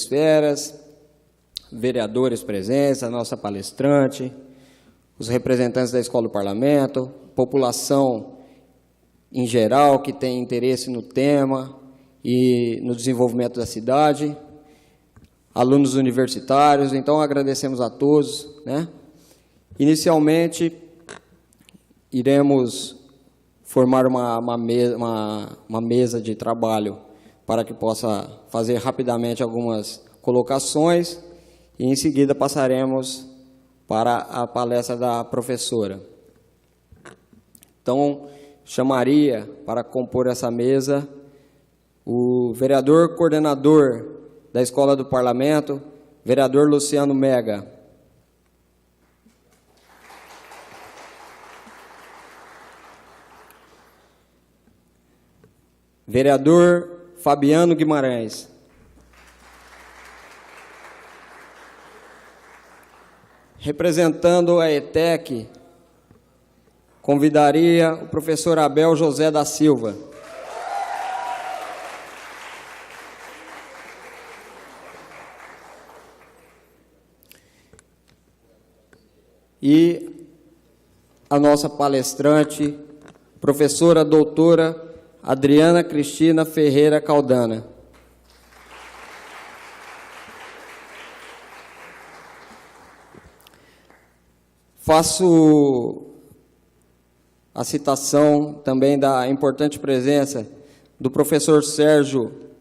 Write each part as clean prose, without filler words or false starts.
esferas, vereadores presentes, a nossa palestrante, os representantes da Escola do Parlamento, população em geral que tem interesse no tema e no desenvolvimento da cidade, alunos universitários. Então, agradecemos a todos, né? Inicialmente, iremos formar uma mesa de trabalho para que possa fazer rapidamente algumas colocações e, em seguida, passaremos para a palestra da professora. Então, chamaria para compor essa mesa o vereador coordenador da Escola do Parlamento, vereador Luciano Mega. Vereador Fabiano Guimarães. Representando a ETEC, convidaria o professor Abel José da Silva. E a nossa palestrante, professora doutora Adriana Cristina Ferreira Caldana. Faço a citação também da importante presença do professor Sérgio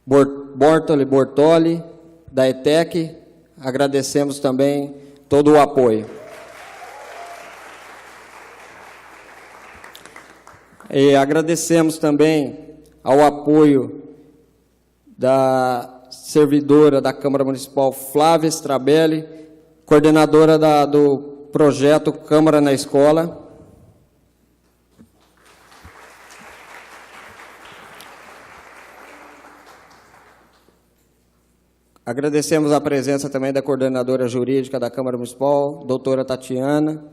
Bortoli, da ETEC. Agradecemos também todo o apoio. E agradecemos também ao apoio da servidora da Câmara Municipal, Flávia Strabelli, coordenadora do projeto Câmara na Escola. Agradecemos a presença também da coordenadora jurídica da Câmara Municipal, doutora Tatiana.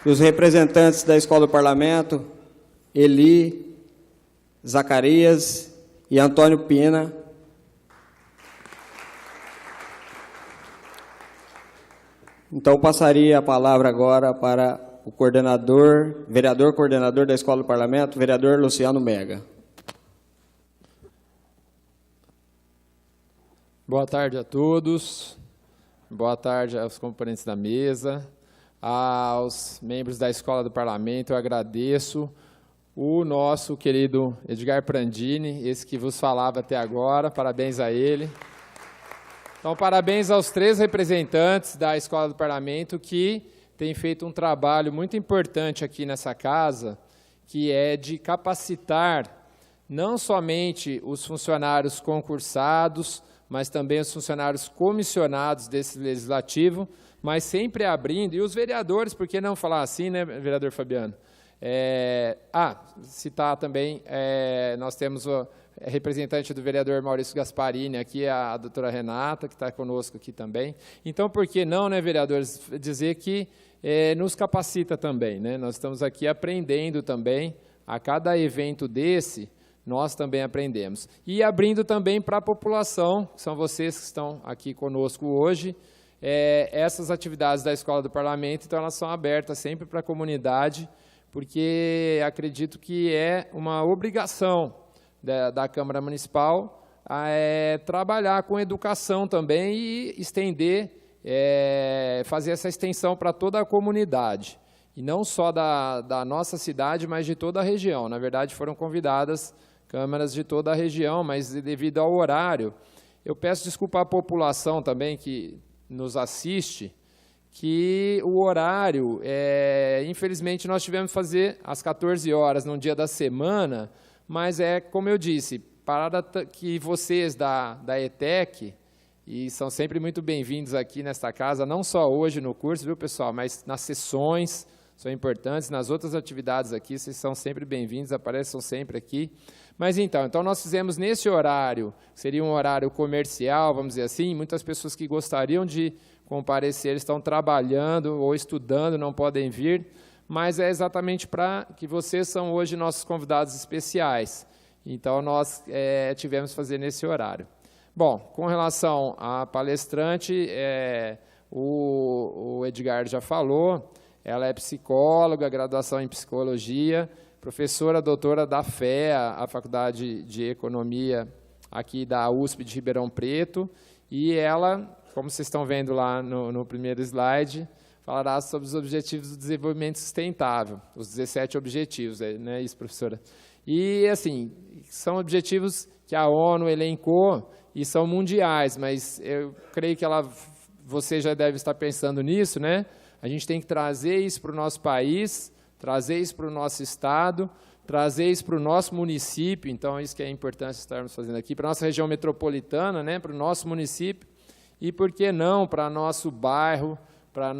E os representantes da Escola do Parlamento, Eli, Zacarias e Antônio Pina. Então, passaria a palavra agora para o coordenador, vereador coordenador da Escola do Parlamento, vereador Luciano Mega. Boa tarde a todos, boa tarde aos componentes da mesa, aos membros da Escola do Parlamento. Eu agradeço o nosso querido Edgar Prandini, esse que vos falava até agora, parabéns a ele. Então, parabéns aos 3 representantes da Escola do Parlamento que têm feito um trabalho muito importante aqui nessa casa, que é de capacitar não somente os funcionários concursados, mas também os funcionários comissionados desse legislativo, mas sempre abrindo, e os vereadores, por que não falar assim, né, vereador Fabiano? Citar também, nós temos o representante do vereador Maurício Gasparini aqui, a doutora Renata, que está conosco aqui também. Então, por que não, né, vereadores, dizer que nos capacita também, né? Nós estamos aqui aprendendo também, a cada evento desse, nós também aprendemos. E abrindo também para a população, que são vocês que estão aqui conosco hoje, essas atividades da Escola do Parlamento, então elas são abertas sempre para a comunidade, porque acredito que é uma obrigação da Câmara Municipal trabalhar com educação também e estender, fazer essa extensão para toda a comunidade. E não só da nossa cidade, mas de toda a região. Na verdade, foram convidadas câmaras de toda a região, mas devido ao horário, eu peço desculpa à população também que nos assiste, que o horário, infelizmente, nós tivemos que fazer às 14 horas num dia da semana, mas como eu disse, para que vocês da ETEC, e são sempre muito bem-vindos aqui nesta casa, não só hoje no curso, viu, pessoal, mas nas sessões, são importantes, nas outras atividades aqui, vocês são sempre bem-vindos, apareçam sempre aqui. Mas então nós fizemos nesse horário, seria um horário comercial, vamos dizer assim, muitas pessoas que gostariam de comparecer estão trabalhando ou estudando, não podem vir, mas é exatamente para que vocês são hoje nossos convidados especiais. Então, nós tivemos que fazer nesse horário. Bom, com relação à palestrante, o Edgar já falou, ela é psicóloga, graduação em psicologia, professora doutora da FEA, a Faculdade de Economia aqui da USP de Ribeirão Preto, e ela, como vocês estão vendo lá no primeiro slide, falará sobre os Objetivos do Desenvolvimento Sustentável, os 17 objetivos, não é isso, professora? E, assim, são objetivos que a ONU elencou e são mundiais, mas eu creio que você já deve estar pensando nisso, né? A gente tem que trazer isso para o nosso país, trazer isso para o nosso estado, trazer isso para o nosso município, então isso que é importante estarmos fazendo aqui, para a nossa região metropolitana, né, para o nosso município, e por que não para nosso bairro, para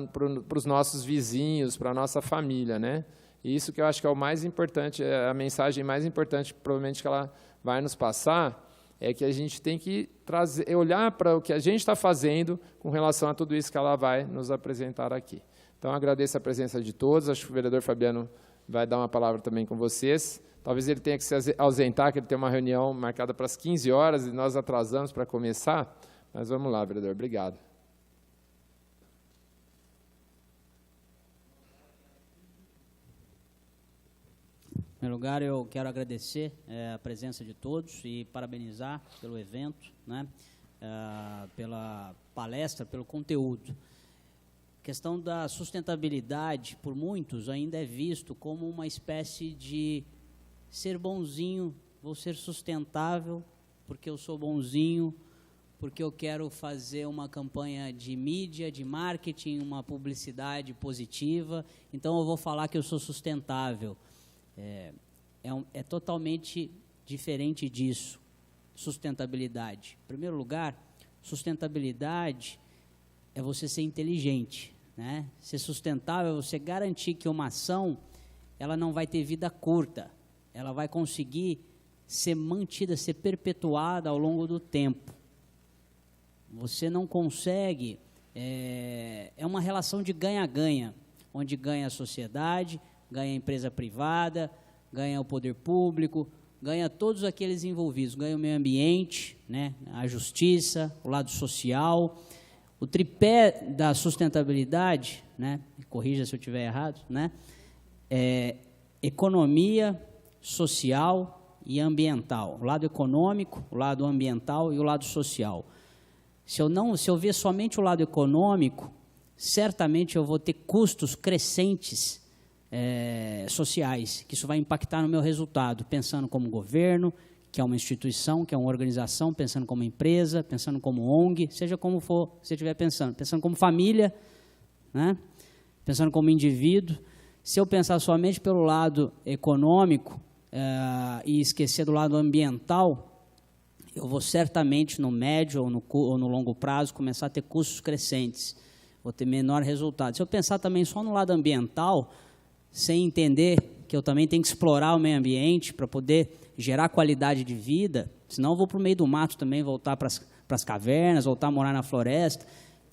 os nossos vizinhos, para a nossa família, né? E isso que eu acho que é o mais importante, a mensagem mais importante, provavelmente, que ela vai nos passar, é que a gente tem que olhar para o que a gente está fazendo com relação a tudo isso que ela vai nos apresentar aqui. Então, agradeço a presença de todos, acho que o vereador Fabiano vai dar uma palavra também com vocês. Talvez ele tenha que se ausentar, que ele tem uma reunião marcada para as 15 horas, e nós atrasamos para começar, mas vamos lá, vereador, obrigado. Em primeiro lugar, eu quero agradecer a presença de todos e parabenizar pelo evento, né, pela palestra, pelo conteúdo. A questão da sustentabilidade, por muitos, ainda é visto como uma espécie de ser bonzinho, vou ser sustentável porque eu sou bonzinho, porque eu quero fazer uma campanha de mídia, de marketing, uma publicidade positiva, então eu vou falar que eu sou sustentável. É totalmente diferente disso, sustentabilidade. Em primeiro lugar, sustentabilidade é você ser inteligente, né? Ser sustentável é você garantir que uma ação ela não vai ter vida curta, ela vai conseguir ser mantida, ser perpetuada ao longo do tempo. Você não consegue, é uma relação de ganha-ganha, onde ganha a sociedade, ganha a empresa privada, ganha o poder público, ganha todos aqueles envolvidos, ganha o meio ambiente, né, a justiça, o lado social. O tripé da sustentabilidade, né, corrija se eu estiver errado, né, é economia, social e ambiental. O lado econômico, o lado ambiental e o lado social. Se eu ver somente o lado econômico, certamente eu vou ter custos crescentes sociais, que isso vai impactar no meu resultado, pensando como governo, que é uma instituição, que é uma organização, pensando como empresa, pensando como ONG, seja como for, você estiver pensando como família, né? Pensando como indivíduo. Se eu pensar somente pelo lado econômico e esquecer do lado ambiental, eu vou certamente no médio ou no longo prazo começar a ter custos crescentes, vou ter menor resultado. Se eu pensar também só no lado ambiental, sem entender que eu também tenho que explorar o meio ambiente para poder gerar qualidade de vida, senão eu vou para o meio do mato também, voltar para as cavernas, voltar a morar na floresta,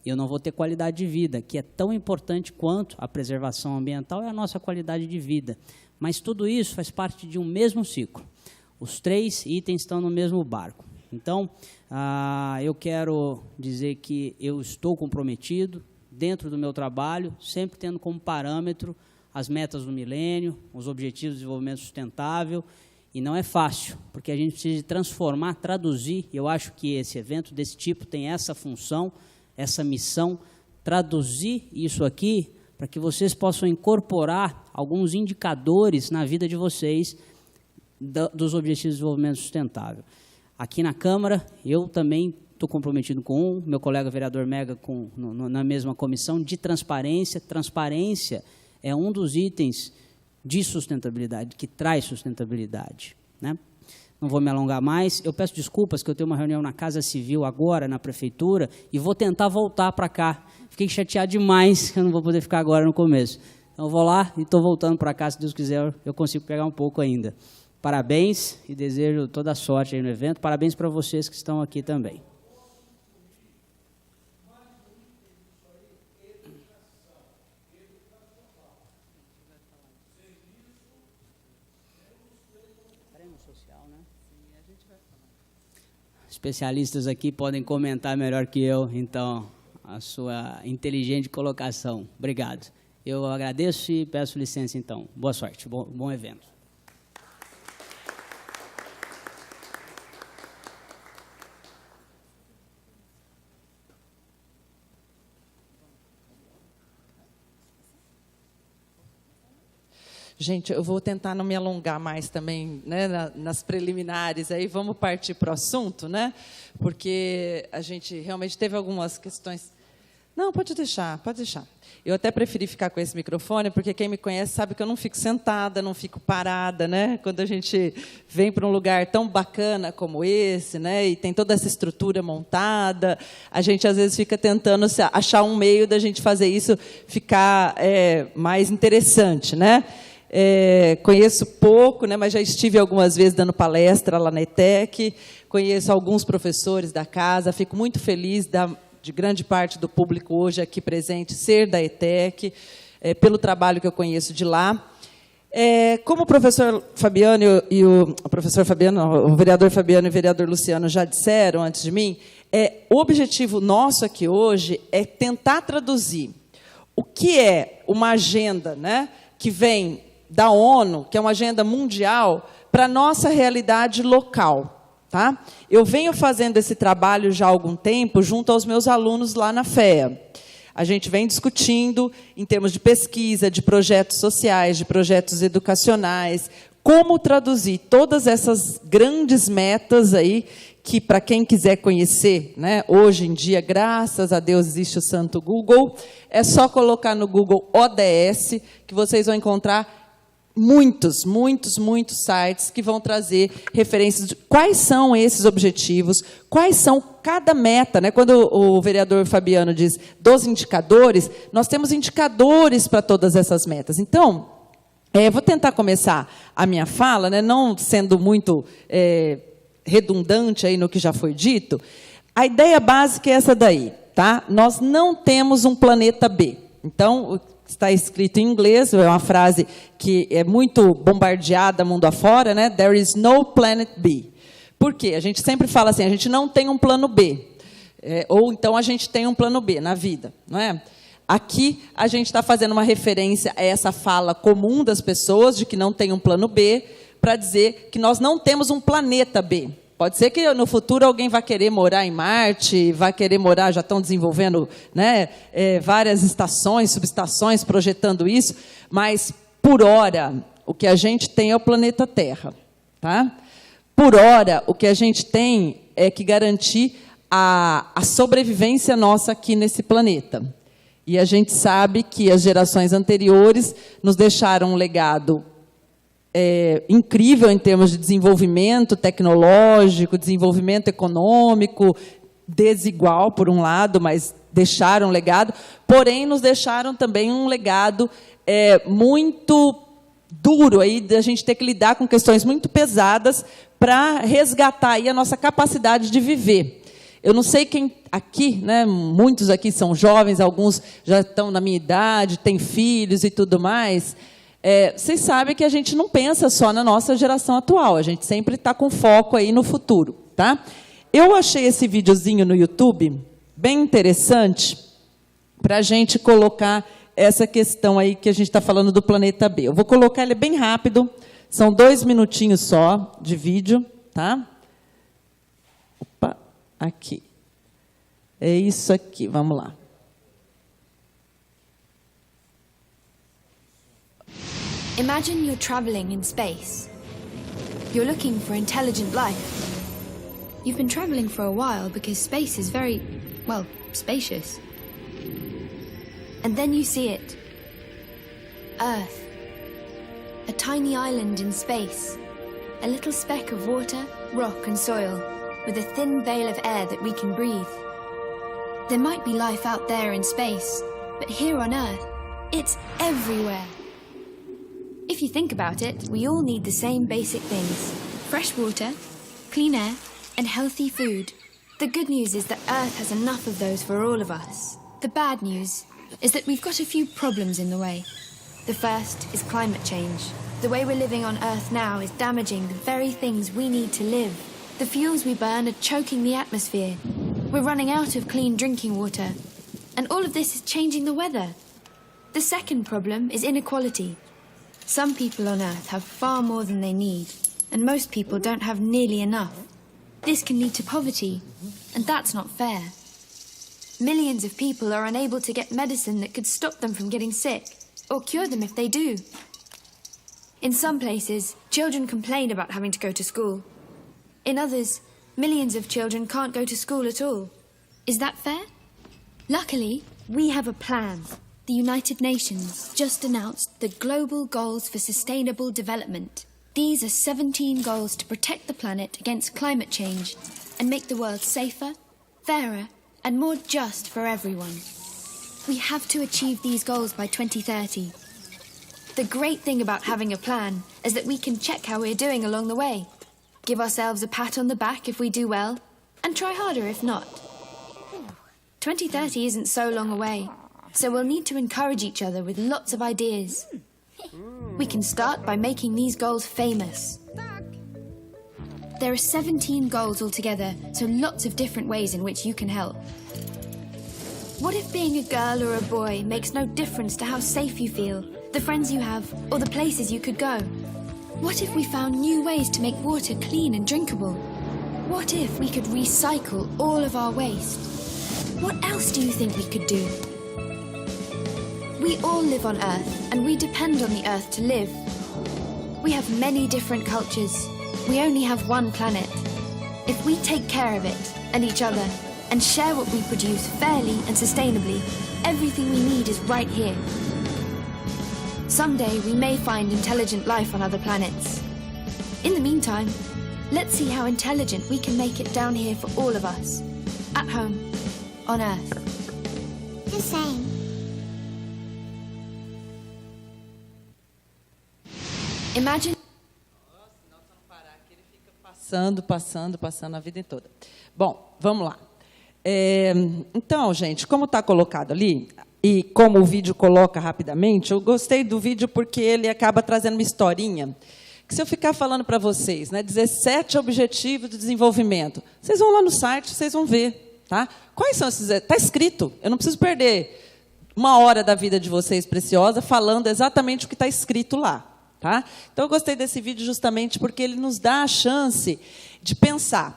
e eu não vou ter qualidade de vida, que é tão importante quanto a preservação ambiental e a nossa qualidade de vida. Mas tudo isso faz parte de um mesmo ciclo. Os 3 itens estão no mesmo barco. Então, eu quero dizer que eu estou comprometido, dentro do meu trabalho, sempre tendo como parâmetro as metas do milênio, os objetivos de desenvolvimento sustentável, e não é fácil, porque a gente precisa transformar, traduzir, e eu acho que esse evento desse tipo tem essa função, essa missão, traduzir isso aqui para que vocês possam incorporar alguns indicadores na vida de vocês dos Objetivos de Desenvolvimento Sustentável. Aqui na Câmara, eu também estou comprometido com meu colega vereador Mega na mesma comissão de transparência. Transparência é um dos itens de sustentabilidade, que traz sustentabilidade, né? Não vou me alongar mais. Eu peço desculpas que eu tenho uma reunião na Casa Civil agora, na Prefeitura, e vou tentar voltar para cá. Fiquei chateado demais que eu não vou poder ficar agora no começo. Então, eu vou lá e estou voltando para cá, se Deus quiser, eu consigo pegar um pouco ainda. Parabéns e desejo toda a sorte aí no evento. Parabéns para vocês que estão aqui também. especialistas aqui podem comentar melhor que eu, então, a sua inteligente colocação. Obrigado. Eu agradeço e peço licença, então. Boa sorte, bom evento. Gente, eu vou tentar não me alongar mais também, né, nas preliminares, aí vamos partir para o assunto, né? Porque a gente realmente teve algumas questões. Não, pode deixar, pode deixar. Eu até preferi ficar com esse microfone, porque quem me conhece sabe que eu não fico sentada, não fico parada, né? Quando a gente vem para um lugar tão bacana como esse, né, e tem toda essa estrutura montada, a gente às vezes fica tentando achar um meio da gente fazer isso ficar mais interessante, né? Conheço pouco, né, mas já estive algumas vezes dando palestra lá na ETEC, conheço alguns professores da casa, fico muito feliz de grande parte do público hoje aqui presente ser da ETEC, pelo trabalho que eu conheço de lá. Como o professor Fabiano e o vereador Fabiano e o vereador Luciano já disseram antes de mim, o objetivo nosso aqui hoje é tentar traduzir o que é uma agenda, né, que vem da ONU, que é uma agenda mundial, para a nossa realidade local. Tá? Eu venho fazendo esse trabalho já há algum tempo, junto aos meus alunos lá na FEA. A gente vem discutindo, em termos de pesquisa, de projetos sociais, de projetos educacionais, como traduzir todas essas grandes metas aí, que, para quem quiser conhecer, né, hoje em dia, graças a Deus, existe o santo Google, é só colocar no Google ODS, que vocês vão encontrar muitos sites que vão trazer referências de quais são esses objetivos, quais são cada meta, né? Quando o vereador Fabiano diz dos indicadores, nós temos indicadores para todas essas metas. Então, vou tentar começar a minha fala, né, não sendo muito redundante aí no que já foi dito. A ideia básica é essa daí, tá? Nós não temos um planeta B. Então, está escrito em inglês, é uma frase que é muito bombardeada mundo afora, né? There is no planet B. Por quê? A gente sempre fala assim, a gente não tem um plano B. Ou então a gente tem um plano B na vida, não é? Aqui a gente está fazendo uma referência a essa fala comum das pessoas de que não tem um plano B, para dizer que nós não temos um planeta B. Pode ser que no futuro alguém vá querer morar em Marte, vai querer morar, já estão desenvolvendo, né, várias estações, subestações, projetando isso, mas, por hora, o que a gente tem é o planeta Terra. Tá? Por hora, o que a gente tem é que garantir a sobrevivência nossa aqui nesse planeta. E a gente sabe que as gerações anteriores nos deixaram um legado incrível em termos de desenvolvimento tecnológico, desenvolvimento econômico, desigual, por um lado, mas deixaram um legado, porém, nos deixaram também um legado muito duro, aí, de a gente ter que lidar com questões muito pesadas para resgatar aí a nossa capacidade de viver. Eu não sei quem aqui, né, muitos aqui são jovens, alguns já estão na minha idade, têm filhos e tudo mais. Vocês sabem que a gente não pensa só na nossa geração atual, a gente sempre está com foco aí no futuro. Tá? Eu achei esse videozinho no YouTube bem interessante para a gente colocar essa questão aí que a gente está falando do planeta B. Eu vou colocar ele bem rápido, são 2 minutinhos só de vídeo. Tá? Opa, aqui. É isso aqui, vamos lá. Imagine you're traveling in space. You're looking for intelligent life. You've been traveling for a while because space is very, well, spacious. And then you see it. Earth. A tiny island in space. A little speck of water, rock and soil, with a thin veil of air that we can breathe. There might be life out there in space, but here on Earth, it's everywhere. If you think about it, we all need the same basic things. Fresh water, clean air, and healthy food. The good news is that Earth has enough of those for all of us. The bad news is that we've got a few problems in the way. The first is climate change. The way we're living on Earth now is damaging the very things we need to live. The fuels we burn are choking the atmosphere. We're running out of clean drinking water. And all of this is changing the weather. The second problem is inequality. Some people on Earth have far more than they need, and most people don't have nearly enough. This can lead to poverty, and that's not fair. Millions of people are unable to get medicine that could stop them from getting sick, or cure them if they do. In some places, children complain about having to go to school. In others, millions of children can't go to school at all. Is that fair? Luckily, we have a plan. The United Nations just announced the Global Goals for Sustainable Development. These are 17 goals to protect the planet against climate change and make the world safer, fairer, and more just for everyone. We have to achieve these goals by 2030. The great thing about having a plan is that we can check how we're doing along the way, give ourselves a pat on the back if we do well, and try harder if not. 2030 isn't so long away, so we'll need to encourage each other with lots of ideas. We can start by making these goals famous. There are 17 goals altogether, so lots of different ways in which you can help. What if being a girl or a boy makes no difference to how safe you feel, the friends you have, or the places you could go? What if we found new ways to make water clean and drinkable? What if we could recycle all of our waste? What else do you think we could do? We all live on Earth, and we depend on the Earth to live. We have many different cultures. We only have one planet. If we take care of it, and each other, and share what we produce fairly and sustainably, everything we need is right here. Someday we may find intelligent life on other planets. In the meantime, let's see how intelligent we can make it down here for all of us. At home, on Earth. The same. Imagine... Passando a vida toda. Bom, vamos lá. Então, gente, como está colocado ali, e como o vídeo coloca rapidamente, eu gostei do vídeo porque ele acaba trazendo uma historinha, que se eu ficar falando para vocês, né, 17 Objetivos de Desenvolvimento, vocês vão lá no site, vocês vão ver. Tá? Quais são esses? Está escrito, eu não preciso perder uma hora da vida de vocês preciosa falando exatamente o que está escrito lá. Tá? Então, eu gostei desse vídeo justamente porque ele nos dá a chance de pensar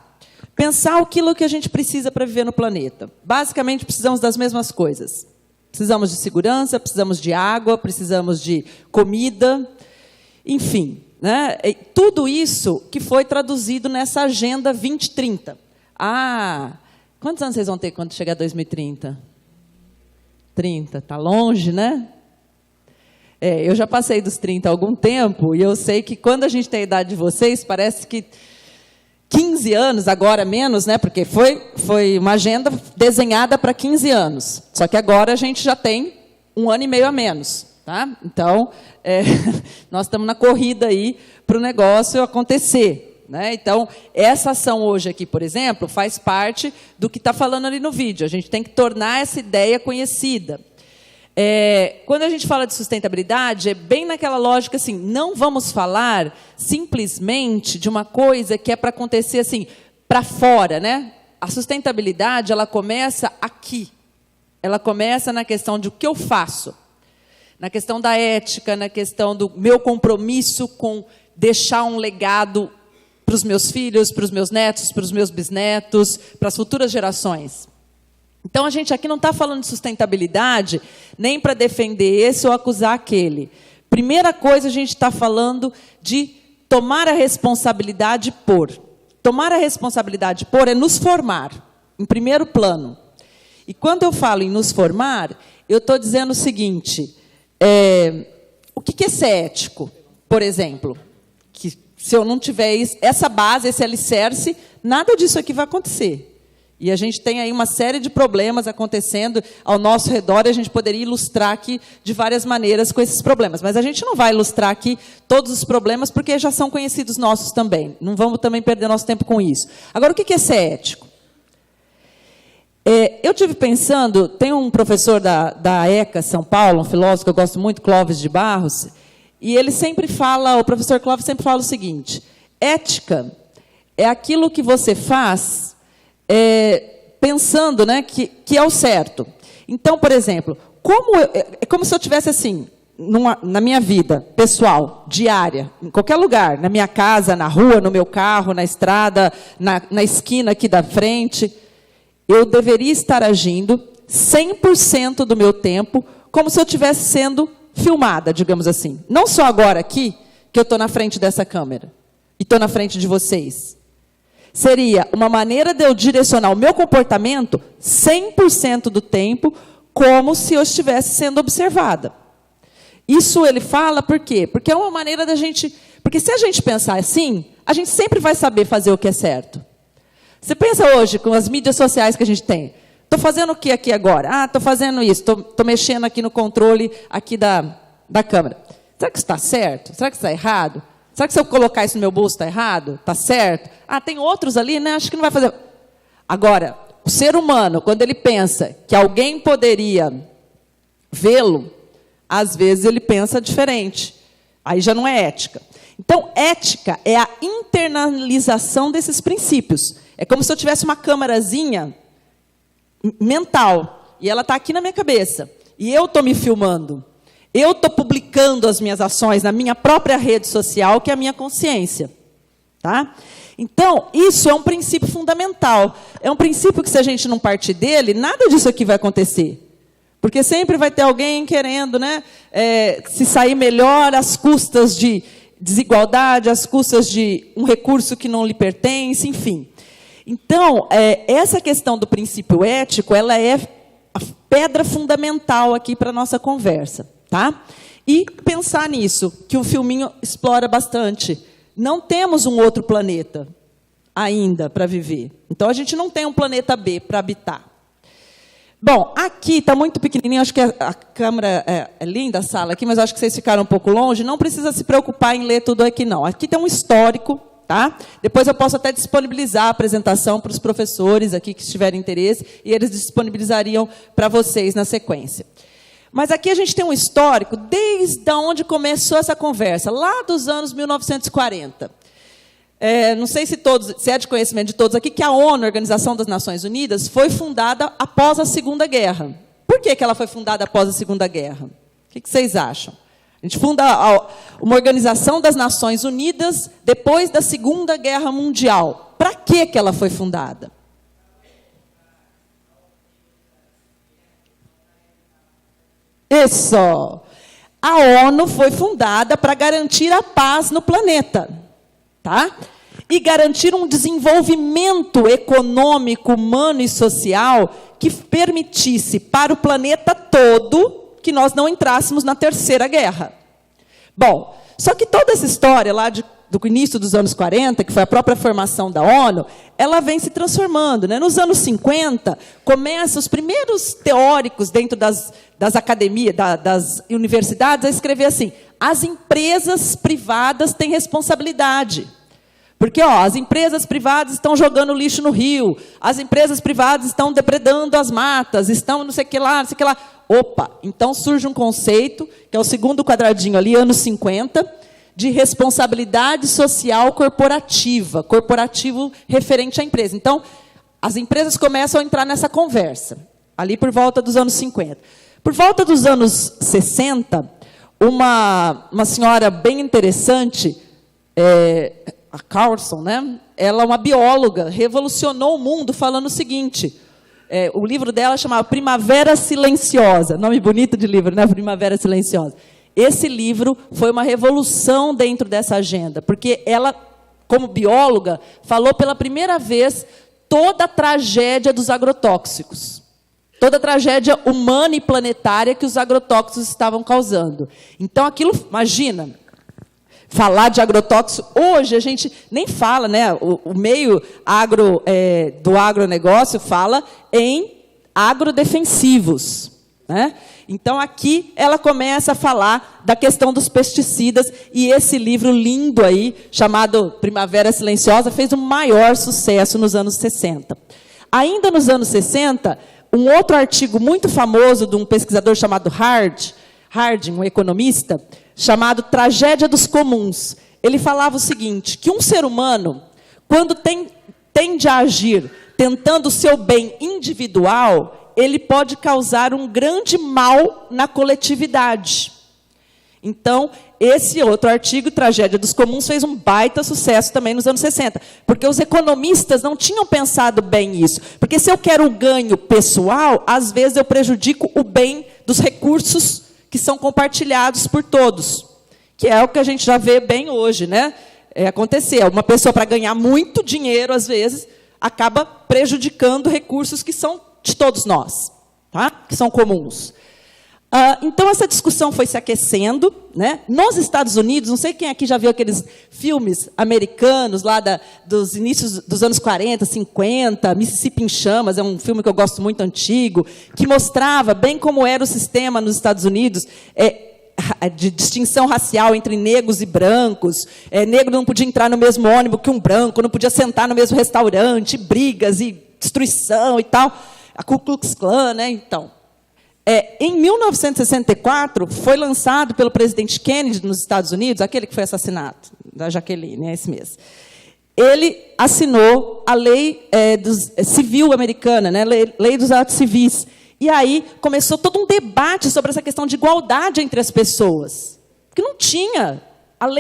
aquilo que a gente precisa para viver no planeta. Basicamente, precisamos das mesmas coisas. Precisamos de segurança, precisamos de água, precisamos de comida, enfim. Né? E tudo isso que foi traduzido nessa Agenda 2030. Quantos anos vocês vão ter quando chegar 2030? 30, está longe, né? Eu já passei dos 30 há algum tempo, e eu sei que quando a gente tem a idade de vocês, parece que 15 anos, agora menos, né? Porque foi uma agenda desenhada para 15 anos. Só que agora a gente já tem 1 ano e meio a menos. Tá? Então, nós estamos na corrida aí para o negócio acontecer. Né? Então, essa ação hoje aqui, por exemplo, faz parte do que está falando ali no vídeo. A gente tem que tornar essa ideia conhecida. Quando a gente fala de sustentabilidade, é bem naquela lógica assim, não vamos falar simplesmente de uma coisa que é para acontecer assim, para fora. Né? A sustentabilidade, ela começa aqui. Ela começa na questão de o que eu faço. Na questão da ética, na questão do meu compromisso com deixar um legado para os meus filhos, para os meus netos, para os meus bisnetos, para as futuras gerações. Então, a gente aqui não está falando de sustentabilidade nem para defender esse ou acusar aquele. Primeira coisa, a gente está falando de tomar a responsabilidade por. Tomar a responsabilidade por é nos formar, em primeiro plano. E quando eu falo em nos formar, eu estou dizendo o seguinte, o que é ser ético, por exemplo? Que se eu não tiver essa base, esse alicerce, nada disso aqui vai acontecer. E a gente tem aí uma série de problemas acontecendo ao nosso redor, e a gente poderia ilustrar aqui de várias maneiras com esses problemas. Mas a gente não vai ilustrar aqui todos os problemas, porque já são conhecidos nossos também. Não vamos também perder nosso tempo com isso. Agora, o que é ser ético? Eu tive pensando, tem um professor da ECA, São Paulo, um filósofo que eu gosto muito, Clóvis de Barros, e ele sempre fala, o professor Clóvis sempre fala o seguinte, ética é aquilo que você faz pensando, né, que é o certo. Então, por exemplo, é como se eu tivesse assim, na minha vida pessoal, diária, em qualquer lugar, na minha casa, na rua, no meu carro, na estrada, na esquina aqui da frente, eu deveria estar agindo 100% do meu tempo como se eu estivesse sendo filmada, digamos assim. Não só agora aqui, que eu estou na frente dessa câmera, e estou na frente de vocês. Seria uma maneira de eu direcionar o meu comportamento 100% do tempo, como se eu estivesse sendo observada. Isso ele fala por quê? Porque é uma maneira da gente... Porque se a gente pensar assim, a gente sempre vai saber fazer o que é certo. Você pensa hoje, com as mídias sociais que a gente tem, estou fazendo o que aqui agora? Estou fazendo isso, estou mexendo aqui no controle aqui da câmera. Será que isso está certo? Será que isso está errado? Será que se eu colocar isso no meu bolso está errado? Está certo? Tem outros ali, né? Acho que não vai fazer... Agora, o ser humano, quando ele pensa que alguém poderia vê-lo, às vezes ele pensa diferente. Aí já não é ética. Então, ética é a internalização desses princípios. É como se eu tivesse uma câmerazinha mental, e ela está aqui na minha cabeça, e eu estou me filmando. Eu estou publicando as minhas ações na minha própria rede social, que é a minha consciência. Tá? Então, isso é um princípio fundamental. É um princípio que, se a gente não partir dele, nada disso aqui vai acontecer. Porque sempre vai ter alguém querendo, né, se sair melhor às custas de desigualdade, às custas de um recurso que não lhe pertence, enfim. Então, essa questão do princípio ético, ela é a pedra fundamental aqui para a nossa conversa. Tá? E pensar nisso, que o filminho explora bastante. Não temos um outro planeta ainda para viver. Então, a gente não tem um planeta B para habitar. Bom, aqui está muito pequenininho, acho que a câmera é linda, a sala aqui, mas acho que vocês ficaram um pouco longe. Não precisa se preocupar em ler tudo aqui, não. Aqui tem um histórico, tá? Depois eu posso até disponibilizar a apresentação para os professores aqui que tiverem interesse, e eles disponibilizariam para vocês na sequência. Mas aqui a gente tem um histórico desde onde começou essa conversa, lá dos anos 1940. Não sei se é de conhecimento de todos aqui, que a ONU, a Organização das Nações Unidas, foi fundada após a Segunda Guerra. Por que ela foi fundada após a Segunda Guerra? O que vocês acham? A gente funda uma Organização das Nações Unidas depois da Segunda Guerra Mundial. Para que ela foi fundada? Isso. A ONU foi fundada para garantir a paz no planeta, tá? E garantir um desenvolvimento econômico, humano e social que permitisse para o planeta todo que nós não entrássemos na Terceira Guerra. Bom, só que toda essa história lá do início dos anos 40, que foi a própria formação da ONU, ela vem se transformando, né? Nos anos 50, começam os primeiros teóricos dentro das academias, das universidades, a escrever assim: as empresas privadas têm responsabilidade. Porque as empresas privadas estão jogando lixo no rio, as empresas privadas estão depredando as matas, estão não sei o que lá, não sei o que lá. Opa, então surge um conceito, que é o segundo quadradinho ali, anos 50, de responsabilidade social corporativa, corporativo referente à empresa. Então, as empresas começam a entrar nessa conversa, ali por volta dos anos 50. Por volta dos anos 60, uma senhora bem interessante, a Carlson, né? Ela é uma bióloga, revolucionou o mundo falando o seguinte, o livro dela chamava Primavera Silenciosa, nome bonito de livro, né? Primavera Silenciosa. Esse livro foi uma revolução dentro dessa agenda, porque ela, como bióloga, falou pela primeira vez toda a tragédia dos agrotóxicos, toda a tragédia humana e planetária que os agrotóxicos estavam causando. Então, aquilo, imagina, falar de agrotóxico, hoje a gente nem fala, né? O meio do agronegócio fala em agrodefensivos, né? Então, aqui, ela começa a falar da questão dos pesticidas, e esse livro lindo aí, chamado Primavera Silenciosa, fez o maior sucesso nos anos 60. Ainda nos anos 60, um outro artigo muito famoso de um pesquisador chamado Harding, um economista, chamado Tragédia dos Comuns. Ele falava o seguinte, que um ser humano, quando tende a agir tentando o seu bem individual, ele pode causar um grande mal na coletividade. Então, esse outro artigo, Tragédia dos Comuns, fez um baita sucesso também nos anos 60, porque os economistas não tinham pensado bem isso. Porque se eu quero o ganho pessoal, às vezes eu prejudico o bem dos recursos que são compartilhados por todos, que é o que a gente já vê bem hoje, né? Acontecer. Uma pessoa, para ganhar muito dinheiro, às vezes, acaba prejudicando recursos que são de todos nós, tá? Que são comuns. Então, essa discussão foi se aquecendo, né? Nos Estados Unidos, não sei quem aqui já viu aqueles filmes americanos, lá dos inícios dos anos 40, 50, Mississippi em Chamas, é um filme que eu gosto muito, antigo, que mostrava bem como era o sistema nos Estados Unidos, de distinção racial entre negros e brancos. Negro não podia entrar no mesmo ônibus que um branco, não podia sentar no mesmo restaurante, brigas e destruição e tal. A Ku Klux Klan, né? Então, em 1964, foi lançado pelo presidente Kennedy nos Estados Unidos, aquele que foi assassinado, da Jaqueline, esse mês. Ele assinou a lei civil americana, né? Lei dos atos civis. E aí começou todo um debate sobre essa questão de igualdade entre as pessoas. Porque não tinha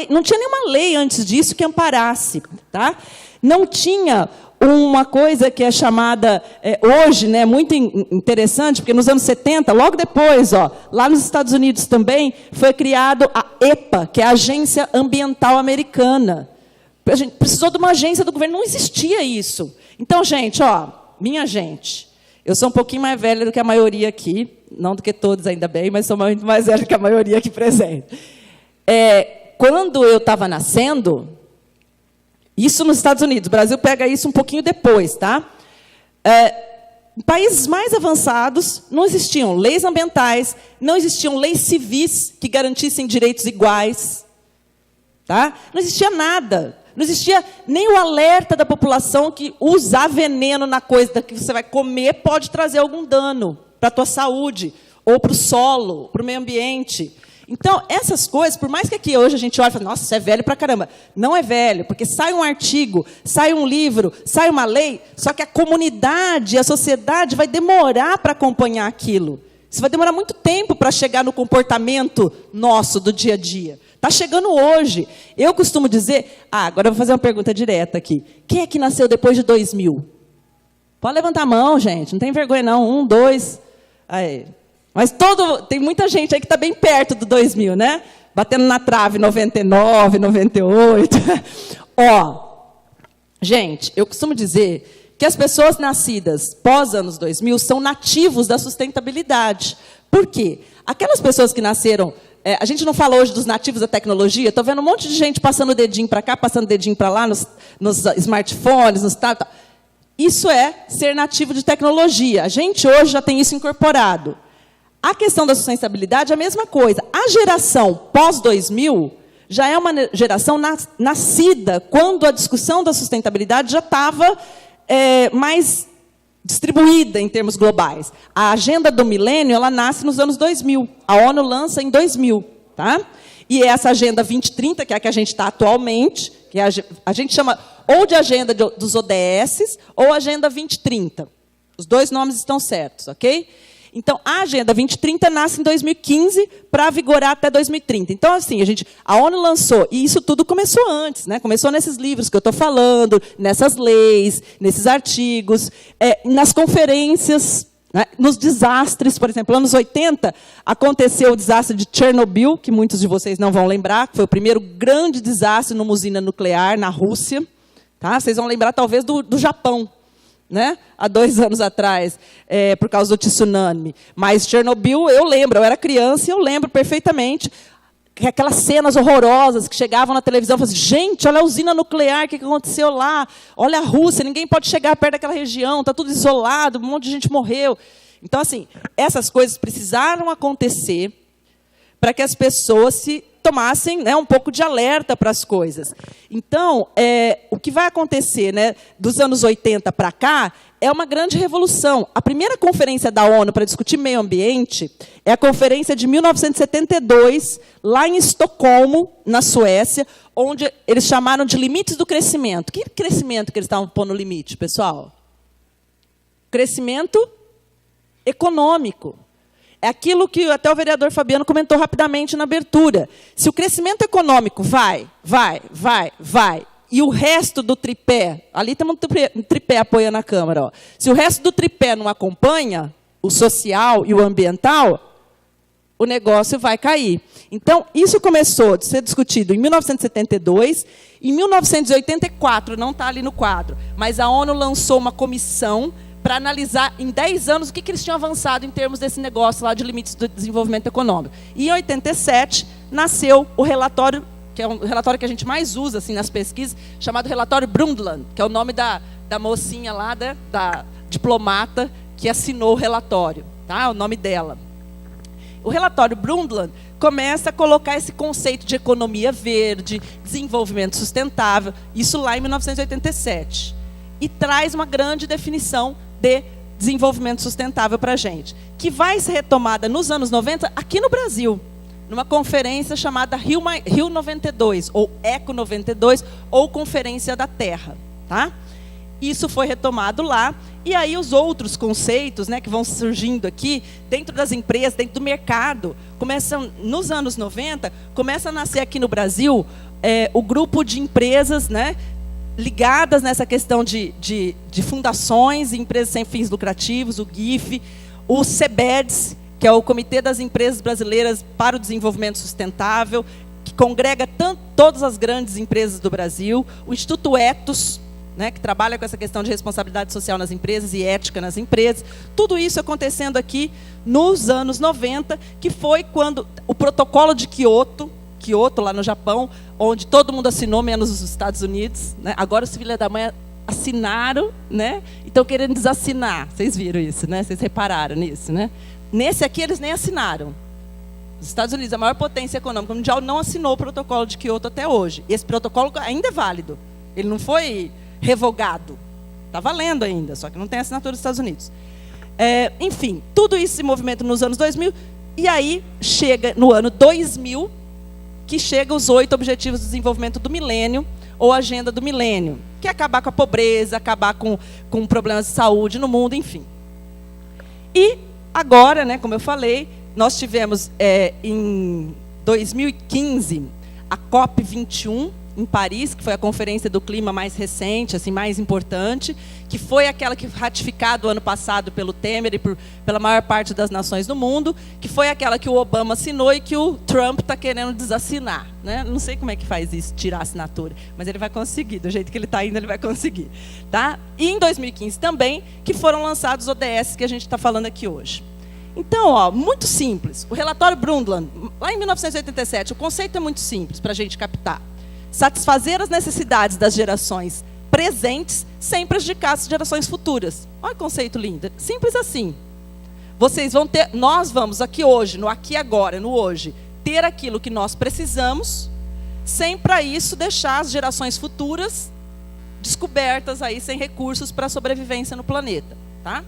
nenhuma lei antes disso que amparasse. Tá? Não tinha uma coisa que é chamada, hoje, né, muito interessante, porque nos anos 70, logo depois, lá nos Estados Unidos também, foi criado a EPA, que é a Agência Ambiental Americana. A gente precisou de uma agência do governo, não existia isso. Então, gente, minha gente, eu sou um pouquinho mais velha do que a maioria aqui, não do que todos, ainda bem, mas sou muito mais velha do que a maioria aqui presente. Quando eu estava nascendo, isso nos Estados Unidos, o Brasil pega isso um pouquinho depois, tá? Em países mais avançados, não existiam leis ambientais, não existiam leis civis que garantissem direitos iguais, tá? Não existia nada. Não existia nem o alerta da população que usar veneno na coisa que você vai comer pode trazer algum dano para a tua saúde, ou para o solo, para o meio ambiente. Então, essas coisas, por mais que aqui hoje a gente olhe e fale, nossa, isso é velho pra caramba. Não é velho, porque sai um artigo, sai um livro, sai uma lei, só que a comunidade, a sociedade vai demorar para acompanhar aquilo. Isso vai demorar muito tempo para chegar no comportamento nosso do dia a dia. Está chegando hoje. Eu costumo dizer... agora eu vou fazer uma pergunta direta aqui. Quem é que nasceu depois de 2000? Pode levantar a mão, gente. Não tem vergonha, não. 1, 2... Aí. Mas tem muita gente aí que está bem perto do 2000, né? Batendo na trave 99, 98. Gente, eu costumo dizer que as pessoas nascidas pós anos 2000 são nativos da sustentabilidade. Por quê? Aquelas pessoas que nasceram... a gente não fala hoje dos nativos da tecnologia, estou vendo um monte de gente passando o dedinho para cá, passando o dedinho para lá, nos smartphones, nos tal. Isso é ser nativo de tecnologia. A gente hoje já tem isso incorporado. A questão da sustentabilidade é a mesma coisa. A geração pós-2000 já é uma geração nascida quando a discussão da sustentabilidade já estava mais distribuída em termos globais. A agenda do milênio, ela nasce nos anos 2000. A ONU lança em 2000. Tá? E essa agenda 2030, que é a que a gente está atualmente, que a gente chama ou de agenda dos ODS ou agenda 2030. Os dois nomes estão certos, ok? Então, a Agenda 2030 nasce em 2015 para vigorar até 2030. Então, assim, a ONU lançou, e isso tudo começou antes, né? Começou nesses livros que eu estou falando, nessas leis, nesses artigos, nas conferências, né? Nos desastres. Por exemplo, nos anos 80, aconteceu o desastre de Chernobyl, que muitos de vocês não vão lembrar, que foi o primeiro grande desastre numa usina nuclear na Rússia. Tá? Vocês vão lembrar, talvez, do Japão. Né? Há 2 anos atrás, por causa do tsunami. Mas Chernobyl, eu lembro, eu era criança e eu lembro perfeitamente que aquelas cenas horrorosas que chegavam na televisão, falavam assim, gente, olha a usina nuclear, o que aconteceu lá? Olha a Rússia, ninguém pode chegar perto daquela região, está tudo isolado, um monte de gente morreu. Então, assim, essas coisas precisaram acontecer para que as pessoas se tomassem, né, um pouco de alerta para as coisas. Então, o que vai acontecer, né, dos anos 80 para cá é uma grande revolução. A primeira conferência da ONU para discutir meio ambiente é a conferência de 1972, lá em Estocolmo, na Suécia, onde eles chamaram de limites do crescimento. Que crescimento que eles estavam pondo no limite, pessoal? Crescimento econômico. É aquilo que até o vereador Fabiano comentou rapidamente na abertura. Se o crescimento econômico vai, e o resto do tripé, ali tem um tripé apoiando a Câmara, ó. Se o resto do tripé não acompanha, o social e o ambiental, o negócio vai cair. Então, isso começou a ser discutido em 1972, em 1984, não está ali no quadro, mas a ONU lançou uma comissão para analisar em 10 anos o que eles tinham avançado em termos desse negócio lá de limites do desenvolvimento econômico. E em 87 nasceu o relatório, que é um relatório que a gente mais usa assim, nas pesquisas, chamado relatório Brundtland, que é o nome da mocinha lá, da diplomata que assinou o relatório, tá? O nome dela. O relatório Brundtland começa a colocar esse conceito de economia verde, desenvolvimento sustentável, isso lá em 1987. E traz uma grande definição de desenvolvimento sustentável para a gente, que vai ser retomada nos anos 90 aqui no Brasil, numa conferência chamada Rio 92, ou Eco 92, ou Conferência da Terra. Tá? Isso foi retomado lá, e aí os outros conceitos, né, que vão surgindo aqui, dentro das empresas, dentro do mercado, começam, nos anos 90, começa a nascer aqui no Brasil o grupo de empresas, né, ligadas nessa questão de fundações e empresas sem fins lucrativos, o GIF, o CBEDS, que é o Comitê das Empresas Brasileiras para o Desenvolvimento Sustentável, que congrega todas as grandes empresas do Brasil, o Instituto Ethos, né, que trabalha com essa questão de responsabilidade social nas empresas e ética nas empresas. Tudo isso acontecendo aqui nos anos 90, que foi quando o protocolo de Kyoto, lá no Japão, onde todo mundo assinou, menos os Estados Unidos. Né? Agora os filhos da mãe assinaram, né? E estão querendo desassinar. Vocês viram isso, né? Vocês repararam nisso, né? Nesse aqui eles nem assinaram. Os Estados Unidos, a maior potência econômica mundial, não assinou o protocolo de Kyoto até hoje. Esse protocolo ainda é válido. Ele não foi revogado. Está valendo ainda, só que não tem assinatura dos Estados Unidos. Enfim, tudo isso se movimenta nos anos 2000, e aí chega no ano 2000, que chega os 8 Objetivos de Desenvolvimento do Milênio, ou Agenda do Milênio, que é acabar com a pobreza, acabar com problemas de saúde no mundo, enfim. E agora, né, como eu falei, nós tivemos em 2015 a COP21 em Paris, que foi a conferência do clima mais recente, assim, mais importante, que foi aquela que ratificada o ano passado pelo Temer e pela maior parte das nações do mundo, que foi aquela que o Obama assinou e que o Trump está querendo desassinar. Né? Não sei como é que faz isso, tirar a assinatura, mas ele vai conseguir, do jeito que ele está indo, ele vai conseguir. Tá? E em 2015 também, que foram lançados os ODS que a gente está falando aqui hoje. Então, ó, muito simples. O relatório Brundtland, lá em 1987, o conceito é muito simples para a gente captar. Satisfazer as necessidades das gerações presentes sem prejudicar as gerações futuras. Olha que conceito lindo. Simples assim. Vocês vão ter, nós vamos aqui hoje, no aqui e agora, no hoje, ter aquilo que nós precisamos, sem para isso deixar as gerações futuras descobertas aí, sem recursos para a sobrevivência no planeta. Tá?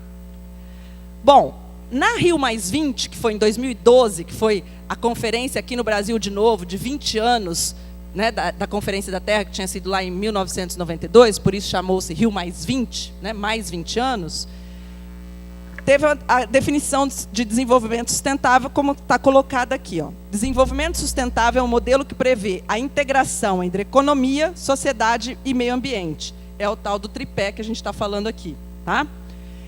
Bom, na Rio+20, que foi em 2012, que foi a conferência aqui no Brasil de novo, de 20 anos, né, da Conferência da Terra, que tinha sido lá em 1992, por isso chamou-se Rio+20, né, mais 20 anos, teve a definição de desenvolvimento sustentável, como está colocada aqui. Ó. Desenvolvimento sustentável é um modelo que prevê a integração entre economia, sociedade e meio ambiente. É o tal do tripé que a gente está falando aqui. Tá?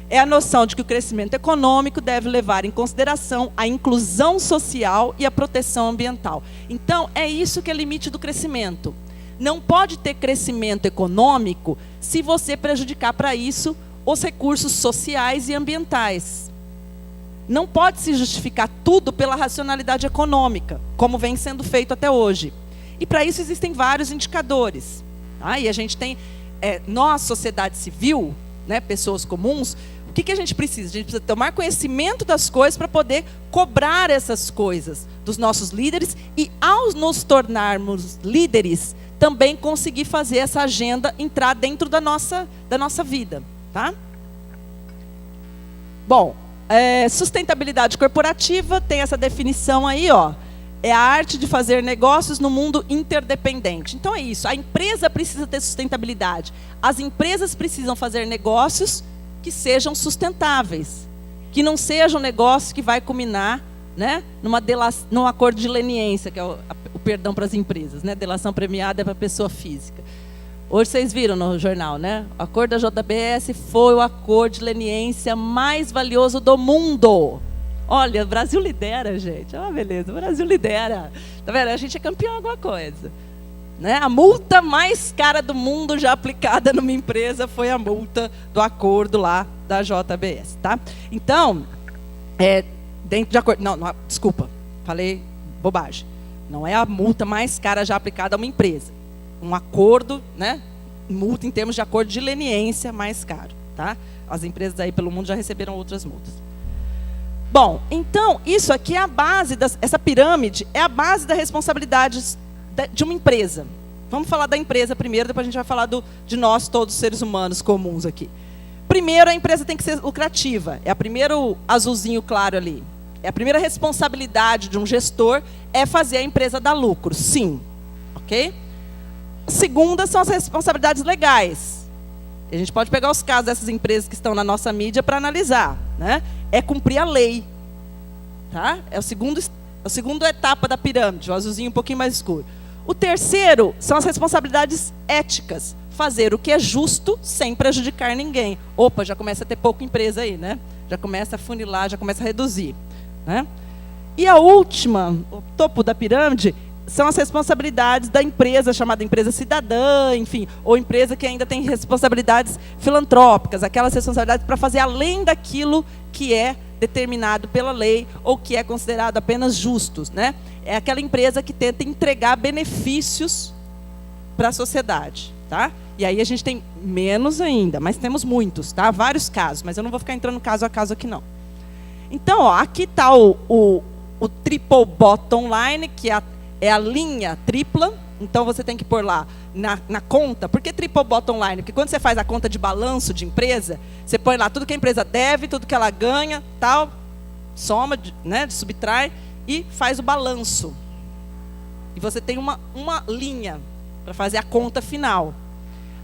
É a noção de que o crescimento econômico deve levar em consideração a inclusão social e a proteção ambiental. Então, é isso que é limite do crescimento. Não pode ter crescimento econômico se você prejudicar para isso os recursos sociais e ambientais. Não pode se justificar tudo pela racionalidade econômica, como vem sendo feito até hoje. E para isso existem vários indicadores. Tá? E a gente tem, nós, sociedade civil, né, pessoas comuns, que a gente precisa? A gente precisa tomar conhecimento das coisas para poder cobrar essas coisas dos nossos líderes e, ao nos tornarmos líderes, também conseguir fazer essa agenda entrar dentro da nossa vida. Tá? Bom, sustentabilidade corporativa tem essa definição aí, ó. É a arte de fazer negócios no mundo interdependente. Então é isso, a empresa precisa ter sustentabilidade. As empresas precisam fazer negócios que sejam sustentáveis, que não sejam negócios que vai culminar, né, num acordo de leniência, que é o perdão para as empresas, né? Delação premiada é para a pessoa física. Hoje vocês viram no jornal, né? O acordo da JBS foi o acordo de leniência mais valioso do mundo. Olha, o Brasil lidera, gente. Ah, beleza, o Brasil lidera. Tá vendo? A gente é campeão em alguma coisa. Né? A multa mais cara do mundo já aplicada numa empresa foi a multa do acordo lá da JBS. Tá? Então, dentro de acordo... Não, desculpa, falei bobagem. Não é a multa mais cara já aplicada a uma empresa. Um acordo, né? Multa em termos de acordo de leniência mais caro. Tá? As empresas aí pelo mundo já receberam outras multas. Bom, então, isso aqui é a base, essa pirâmide é a base da responsabilidade de uma empresa. Vamos falar da empresa primeiro, depois a gente vai falar de nós, todos os seres humanos comuns aqui. Primeiro, a empresa tem que ser lucrativa. É o primeiro azulzinho claro ali. É a primeira responsabilidade de um gestor é fazer a empresa dar lucro, sim. Ok? A segunda são as responsabilidades legais. A gente pode pegar os casos dessas empresas que estão na nossa mídia para analisar, né? É cumprir a lei. Tá? É a segunda etapa da pirâmide, o azulzinho um pouquinho mais escuro. O terceiro são as responsabilidades éticas. Fazer o que é justo sem prejudicar ninguém. Opa, já começa a ter pouca empresa aí, né? Já começa a funilar, já começa a reduzir. Né? E a última, o topo da pirâmide, são as responsabilidades da empresa, chamada empresa cidadã, enfim, ou empresa que ainda tem responsabilidades filantrópicas, aquelas responsabilidades para fazer além daquilo que é determinado pela lei ou que é considerado apenas justos, né? É aquela empresa que tenta entregar benefícios para a sociedade, tá? E aí a gente tem menos ainda, mas temos muitos, tá? Vários casos, mas eu não vou ficar entrando caso a caso aqui não. Então, ó, aqui está o triple bottom line, que é a linha tripla. Então você tem que pôr lá na conta. Por que triple bottom line? Porque quando você faz a conta de balanço de empresa, você põe lá tudo que a empresa deve, tudo que ela ganha, tal, soma, né, subtrai e faz o balanço. E você tem uma linha para fazer a conta final.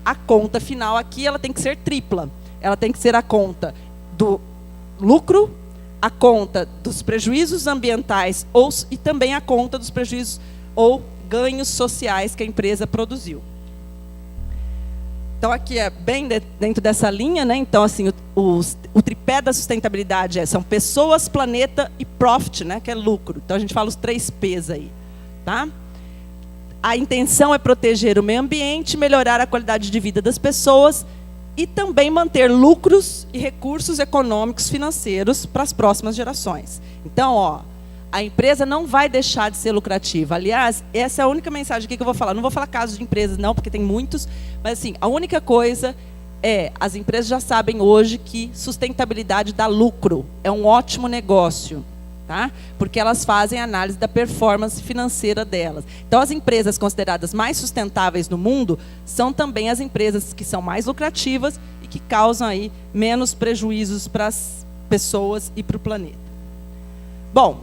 A conta final aqui ela tem que ser tripla. Ela tem que ser a conta do lucro, a conta dos prejuízos ambientais e também a conta dos prejuízos ou ganhos sociais que a empresa produziu. Então, aqui é bem dentro dessa linha, né? Então, assim, o tripé da sustentabilidade são pessoas, planeta e profit, né? Que é lucro. Então, a gente fala os 3 P's aí, tá? A intenção é proteger o meio ambiente, melhorar a qualidade de vida das pessoas e também manter lucros e recursos econômicos financeiros para as próximas gerações. Então, ó, a empresa não vai deixar de ser lucrativa. Aliás, essa é a única mensagem aqui que eu vou falar. Não vou falar casos de empresas, não, porque tem muitos. Mas, assim, a única coisa as empresas já sabem hoje que sustentabilidade dá lucro. É um ótimo negócio, tá? Porque elas fazem análise da performance financeira delas. Então, as empresas consideradas mais sustentáveis no mundo são também as empresas que são mais lucrativas e que causam aí menos prejuízos para as pessoas e para o planeta. Bom,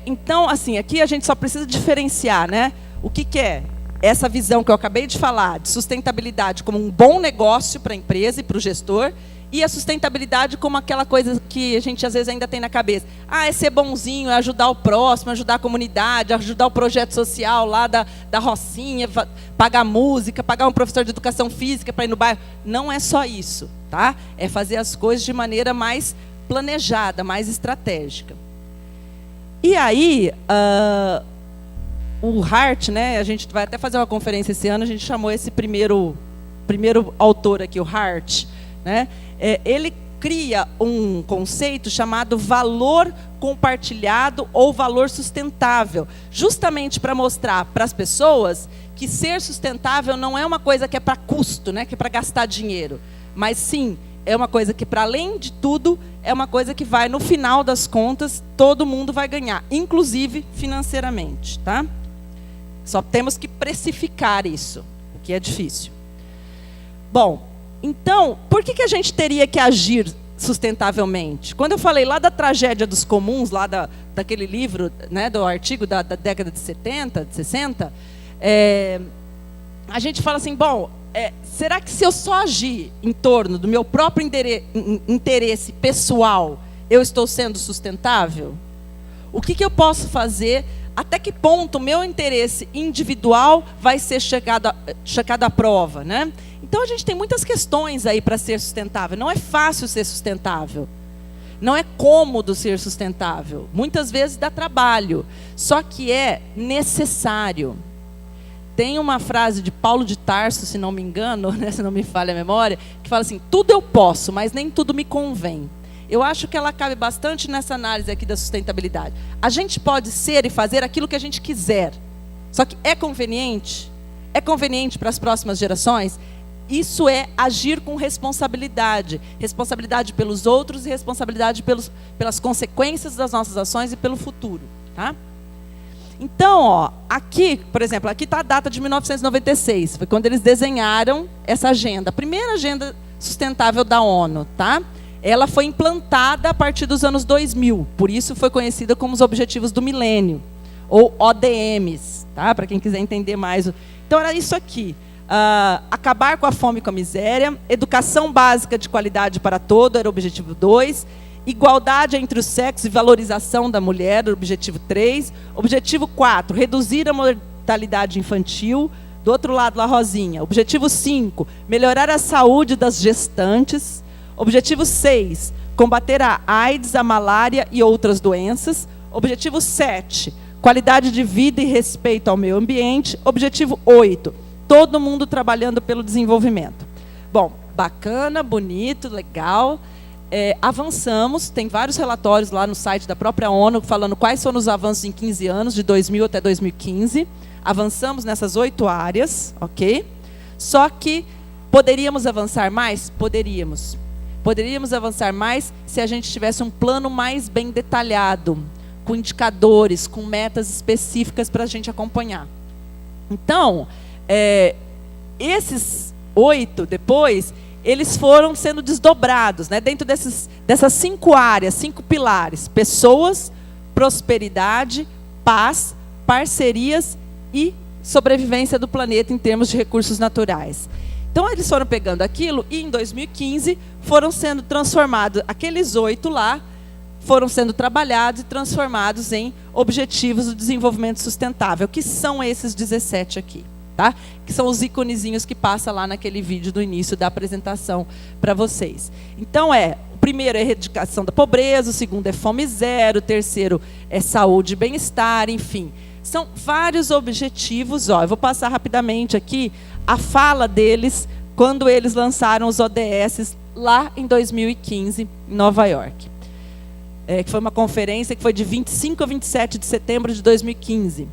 então, assim, aqui a gente só precisa diferenciar, né? O que é essa visão que eu acabei de falar, de sustentabilidade como um bom negócio para a empresa e para o gestor, e a sustentabilidade como aquela coisa que a gente às vezes ainda tem na cabeça. É ser bonzinho, é ajudar o próximo, ajudar a comunidade, ajudar o projeto social lá da Rocinha, pagar música, pagar um professor de educação física para ir no bairro. Não é só isso, tá? É fazer as coisas de maneira mais planejada, mais estratégica. E aí, o Hart, né, a gente vai até fazer uma conferência esse ano, a gente chamou esse primeiro autor aqui, o Hart, né? Ele cria um conceito chamado valor compartilhado ou valor sustentável, justamente para mostrar para as pessoas que ser sustentável não é uma coisa que é para custo, né, que é para gastar dinheiro, mas sim é uma coisa que, para além de tudo, é uma coisa que vai, no final das contas, todo mundo vai ganhar, inclusive financeiramente, tá? Só temos que precificar isso, o que é difícil. Bom, então, por que a gente teria que agir sustentavelmente? Quando eu falei lá da tragédia dos comuns, lá daquele livro, né, do artigo da década de 70, de 60, a gente fala assim, bom, será que se eu só agir em torno do meu próprio interesse pessoal, eu estou sendo sustentável? O que eu posso fazer? Até que ponto o meu interesse individual vai ser checado à prova, né? Então, a gente tem muitas questões aí para ser sustentável. Não é fácil ser sustentável. Não é cômodo ser sustentável. Muitas vezes dá trabalho. Só que é necessário. Tem uma frase de Paulo de Tarso, se não me engano, né, se não me falha a memória, que fala assim, tudo eu posso, mas nem tudo me convém. Eu acho que ela cabe bastante nessa análise aqui da sustentabilidade. A gente pode ser e fazer aquilo que a gente quiser. Só que é conveniente? É conveniente para as próximas gerações? Isso é agir com responsabilidade. Responsabilidade pelos outros e responsabilidade pelas consequências das nossas ações e pelo futuro. Tá? Então, ó, aqui, por exemplo, aqui está a data de 1996. Foi quando eles desenharam essa agenda. A primeira agenda sustentável da ONU. Tá? Ela foi implantada a partir dos anos 2000. Por isso foi conhecida como os Objetivos do Milênio. Ou ODMs. Tá? Para quem quiser entender mais. Então, era isso aqui. Acabar com a fome e com a miséria, educação básica de qualidade para todo, era o objetivo 2, igualdade entre os sexos e valorização da mulher, era o objetivo 3, objetivo 4, reduzir a mortalidade infantil, do outro lado lá, rosinha, objetivo 5, melhorar a saúde das gestantes, objetivo 6, combater a AIDS, a malária e outras doenças, objetivo 7, qualidade de vida e respeito ao meio ambiente, objetivo 8, todo mundo trabalhando pelo desenvolvimento. Bom, bacana, bonito, legal. Avançamos, tem vários relatórios lá no site da própria ONU falando quais foram os avanços em 15 anos, de 2000 até 2015. Avançamos nessas 8 áreas, ok? Só que poderíamos avançar mais? Poderíamos. Poderíamos avançar mais se a gente tivesse um plano mais bem detalhado, com indicadores, com metas específicas para a gente acompanhar. Então, esses 8, depois, eles foram sendo desdobrados, né, dentro dessas 5 áreas, 5 pilares: pessoas, prosperidade, paz, parcerias e sobrevivência do planeta em termos de recursos naturais. Então, eles foram pegando aquilo e, em 2015, foram sendo transformados, aqueles 8 lá, foram sendo trabalhados e transformados em Objetivos do Desenvolvimento Sustentável, que são esses 17 aqui. Tá? Que são os iconezinhos que passa lá naquele vídeo do início da apresentação para vocês. Então, o primeiro é a erradicação da pobreza, o segundo é fome zero, o terceiro é saúde e bem-estar, enfim. São vários objetivos. Ó, eu vou passar rapidamente aqui a fala deles quando eles lançaram os ODS lá em 2015, em Nova York. Que foi uma conferência que foi de 25 a 27 de setembro de 2015.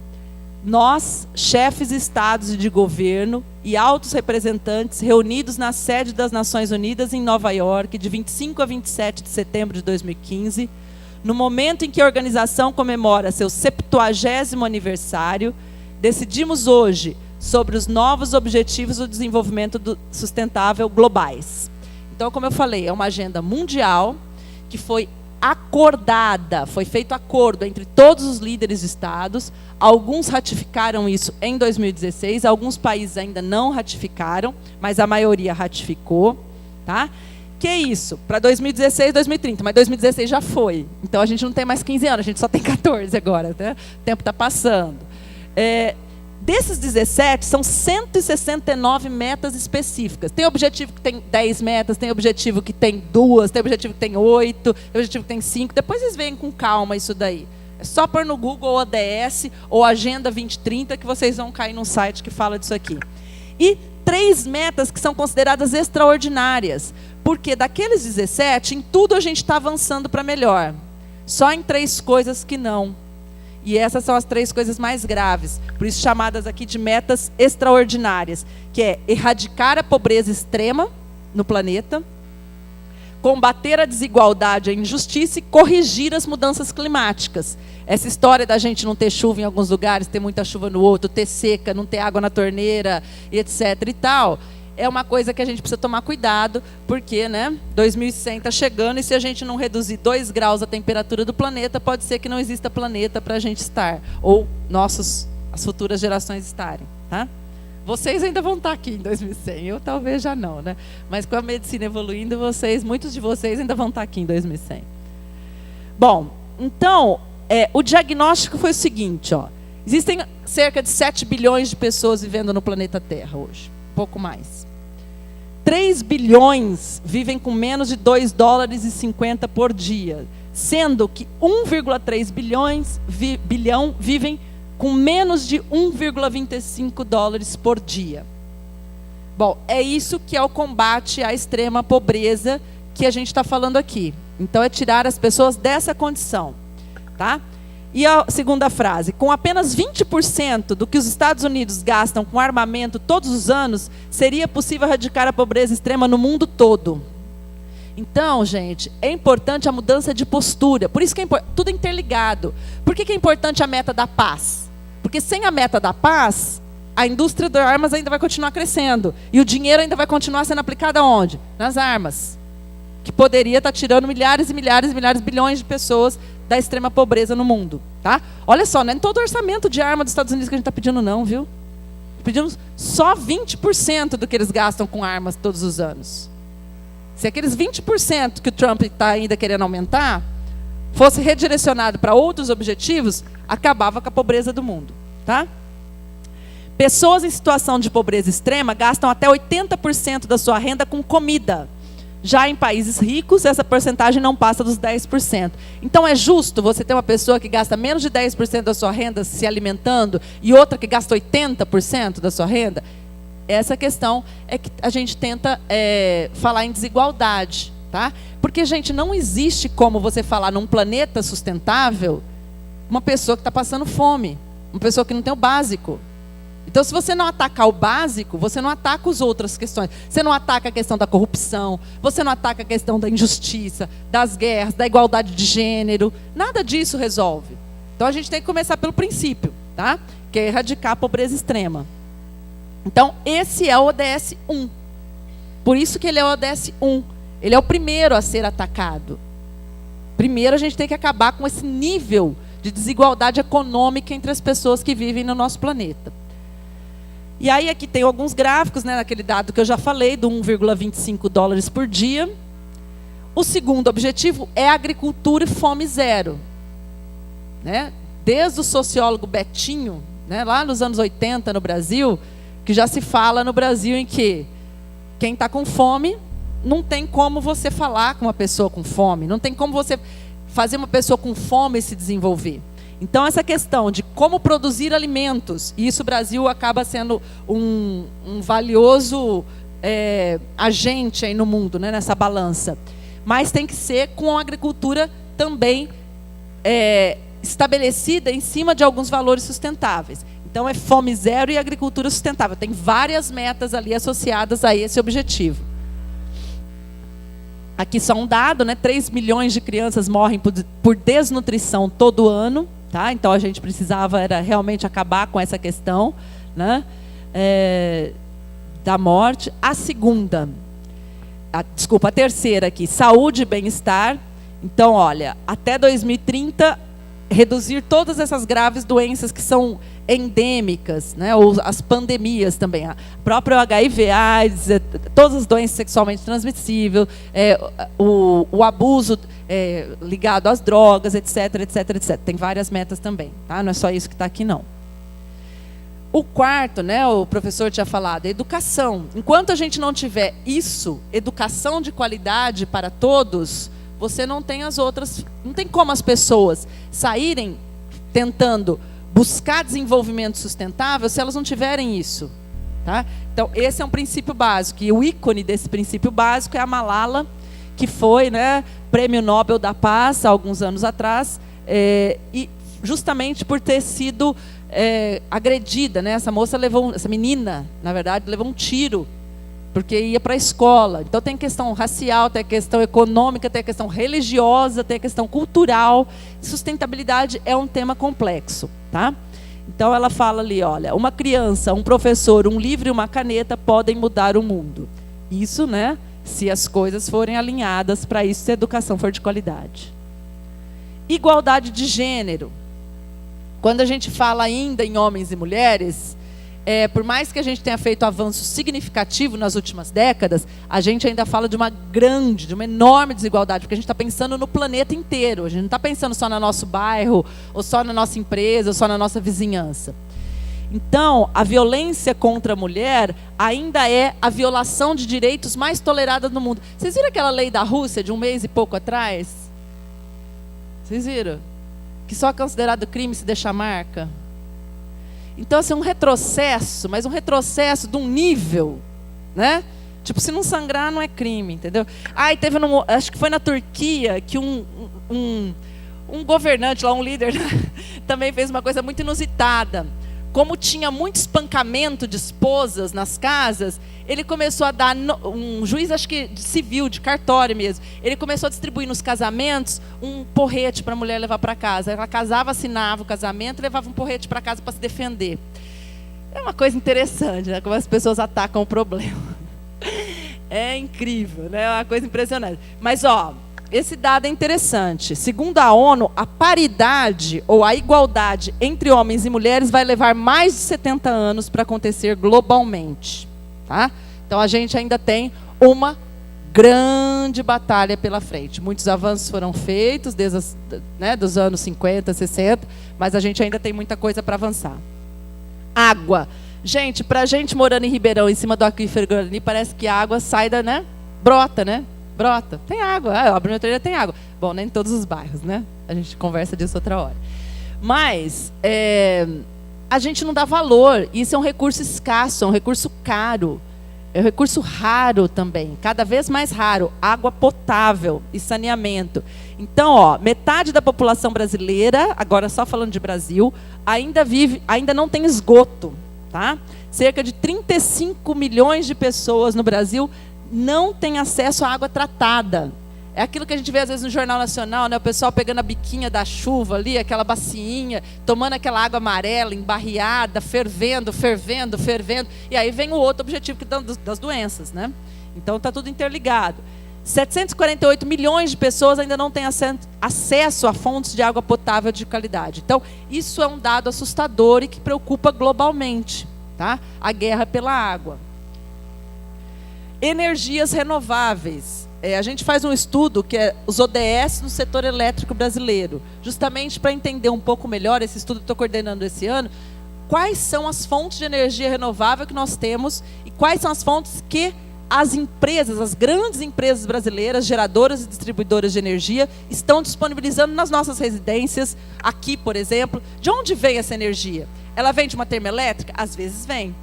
Nós, chefes de estados e de governo e altos representantes reunidos na sede das Nações Unidas em Nova York, de 25 a 27 de setembro de 2015, no momento em que a organização comemora seu 70º aniversário, decidimos hoje sobre os novos objetivos do desenvolvimento sustentável globais. Então, como eu falei, é uma agenda mundial que foi acordada, foi feito acordo entre todos os líderes de estados. Alguns ratificaram isso em 2016, alguns países ainda não ratificaram, mas a maioria ratificou. Tá? Que é isso? Para 2016, 2030, mas 2016 já foi. Então, a gente não tem mais 15 anos, a gente só tem 14 agora. Né? O tempo está passando. Desses 17, são 169 metas específicas. Tem objetivo que tem 10 metas, tem objetivo que tem 2, tem objetivo que tem 8, tem objetivo que tem 5. Depois vocês veem com calma isso daí. É só pôr no Google ODS ou Agenda 2030 que vocês vão cair num site que fala disso aqui. E 3 metas que são consideradas extraordinárias. Porque daqueles 17, em tudo a gente está avançando para melhor. Só em 3 coisas que não. E essas são as 3 coisas mais graves, por isso chamadas aqui de metas extraordinárias, que é erradicar a pobreza extrema no planeta, combater a desigualdade e a injustiça e corrigir as mudanças climáticas. Essa história da gente não ter chuva em alguns lugares, ter muita chuva no outro, ter seca, não ter água na torneira, e etc. e tal, é uma coisa que a gente precisa tomar cuidado, porque, né, 2100 está chegando, e se a gente não reduzir 2 graus a temperatura do planeta, pode ser que não exista planeta para a gente estar, ou as futuras gerações estarem. Tá? Vocês ainda vão estar aqui em 2100, eu talvez já não, né? Mas com a medicina evoluindo, muitos de vocês ainda vão estar aqui em 2100. Bom, então, o diagnóstico foi o seguinte, ó, existem cerca de 7 bilhões de pessoas vivendo no planeta Terra hoje, um pouco mais. 3 bilhões vivem com menos de $2,50 por dia, sendo que 1,3 bilhão vivem com menos de $1,25 por dia. Bom, é isso que é o combate à extrema pobreza que a gente está falando aqui. Então, é tirar as pessoas dessa condição. Tá? E a segunda frase, com apenas 20% do que os Estados Unidos gastam com armamento todos os anos, seria possível erradicar a pobreza extrema no mundo todo. Então, gente, é importante a mudança de postura. Por isso que tudo é interligado. Por que é importante a meta da paz? Porque sem a meta da paz, a indústria das armas ainda vai continuar crescendo. E o dinheiro ainda vai continuar sendo aplicado aonde? Nas armas. Que poderia estar tirando milhares e milhares e milhares, bilhões de pessoas da extrema pobreza no mundo. Tá? Olha só, não é todo o orçamento de arma dos Estados Unidos que a gente está pedindo não, viu? Pedimos só 20% do que eles gastam com armas todos os anos. Se aqueles 20% que o Trump está ainda querendo aumentar, fosse redirecionado para outros objetivos, acabava com a pobreza do mundo. Tá? Pessoas em situação de pobreza extrema gastam até 80% da sua renda com comida. Já em países ricos, essa porcentagem não passa dos 10%. Então, é justo você ter uma pessoa que gasta menos de 10% da sua renda se alimentando e outra que gasta 80% da sua renda? Essa questão é que a gente tenta falar em desigualdade. Tá? Porque, gente, não existe como você falar num planeta sustentável uma pessoa que está passando fome, uma pessoa que não tem o básico. Então, se você não atacar o básico, você não ataca as outras questões. Você não ataca a questão da corrupção, você não ataca a questão da injustiça, das guerras, da igualdade de gênero. Nada disso resolve. Então, a gente tem que começar pelo princípio, tá? Que é erradicar a pobreza extrema. Então, esse é o ODS 1. Por isso que ele é o ODS 1. Ele é o primeiro a ser atacado. Primeiro, a gente tem que acabar com esse nível de desigualdade econômica entre as pessoas que vivem no nosso planeta. E aí aqui tem alguns gráficos, né, naquele dado que eu já falei, do $1,25 por dia. O segundo objetivo é a agricultura e fome zero. Né? Desde o sociólogo Betinho, né, lá nos anos 80 no Brasil, que já se fala no Brasil em que quem está com fome, não tem como você falar com uma pessoa com fome, não tem como você fazer uma pessoa com fome se desenvolver. Então, essa questão de como produzir alimentos, e isso o Brasil acaba sendo um valioso agente aí no mundo, né, nessa balança. Mas tem que ser com a agricultura também estabelecida em cima de alguns valores sustentáveis. Então, é fome zero e agricultura sustentável. Tem várias metas ali associadas a esse objetivo. Aqui só um dado, né? 3 milhões de crianças morrem por desnutrição todo ano. Tá? Então, a gente precisava realmente acabar com essa questão, né? Da morte. A terceira aqui, saúde e bem-estar. Então, olha, até 2030, reduzir todas essas graves doenças que são endêmicas, né? Ou as pandemias também, a própria HIV, AIDS, todas as doenças sexualmente transmissíveis, o abuso ligado às drogas, etc, etc, etc. Tem várias metas também, tá? Não é só isso que está aqui, não. O quarto, né, o professor tinha falado, é educação. Enquanto a gente não tiver isso, educação de qualidade para todos, você não tem as outras, não tem como as pessoas saírem tentando buscar desenvolvimento sustentável se elas não tiverem isso. Tá? Então, esse é um princípio básico. E o ícone desse princípio básico é a Malala, que foi, né, Prêmio Nobel da Paz há alguns anos atrás, e justamente por ter sido agredida. Né? Essa menina, na verdade, levou um tiro porque ia para a escola. Então tem questão racial, tem a questão econômica, tem a questão religiosa, tem a questão cultural. Sustentabilidade é um tema complexo, tá? Então ela fala ali, olha, uma criança, um professor, um livro e uma caneta podem mudar o mundo. Isso, né, se as coisas forem alinhadas para isso, se a educação for de qualidade. Igualdade de gênero. Quando a gente fala ainda em homens e mulheres, por mais que a gente tenha feito avanço significativo nas últimas décadas, a gente ainda fala de uma enorme desigualdade, porque a gente está pensando no planeta inteiro, a gente não está pensando só no nosso bairro, ou só na nossa empresa, ou só na nossa vizinhança. Então, a violência contra a mulher ainda é a violação de direitos mais tolerada no mundo. Vocês viram aquela lei da Rússia de 1 mês e pouco atrás? Vocês viram? Que só é considerado crime se deixar marca. Então, assim, um retrocesso, mas um retrocesso de um nível, né? Tipo, se não sangrar, não é crime, entendeu? E teve, acho que foi na Turquia, que um governante lá, um líder, também fez uma coisa muito inusitada. Como tinha muito espancamento de esposas nas casas, ele começou a dar, um juiz, acho que de civil, de cartório mesmo, ele começou a distribuir nos casamentos um porrete para a mulher levar para casa. Ela casava, assinava o casamento e levava um porrete para casa para se defender. É uma coisa interessante, né? Como as pessoas atacam o problema. É incrível, né? É uma coisa impressionante. Mas, esse dado é interessante. Segundo a ONU, a paridade ou a igualdade entre homens e mulheres vai levar mais de 70 anos para acontecer globalmente. Tá? Então, a gente ainda tem uma grande batalha pela frente. Muitos avanços foram feitos desde dos anos 50, 60, mas a gente ainda tem muita coisa para avançar. Água. Gente, para a gente morando em Ribeirão, em cima do aquífero Guarani, parece que a água sai brota, né? Brota. Tem água. A minha torneira tem água. Bom, nem em todos os bairros, né? A gente conversa disso outra hora. Mas a gente não dá valor. Isso é um recurso escasso, é um recurso caro. É um recurso raro também. Cada vez mais raro. Água potável e saneamento. Então, metade da população brasileira, agora só falando de Brasil, ainda não tem esgoto. Tá? Cerca de 35 milhões de pessoas no Brasil não tem acesso à água tratada. É aquilo que a gente vê às vezes no Jornal Nacional, né? O pessoal pegando a biquinha da chuva ali, aquela bacinha, tomando aquela água amarela, embarreada, fervendo. E aí vem o outro objetivo que das doenças, né? Então está tudo interligado. 748 milhões de pessoas ainda não têm acesso a fontes de água potável de qualidade. Então, isso é um dado assustador e que preocupa globalmente, tá? A guerra pela água. Energias renováveis. A gente faz um estudo que é os ODS no setor elétrico brasileiro, justamente para entender um pouco melhor, esse estudo que estou coordenando esse ano, quais são as fontes de energia renovável que nós temos e quais são as fontes que as empresas, as grandes empresas brasileiras, geradoras e distribuidoras de energia, estão disponibilizando nas nossas residências, aqui, por exemplo. De onde vem essa energia? Ela vem de uma termoelétrica? Às vezes vem.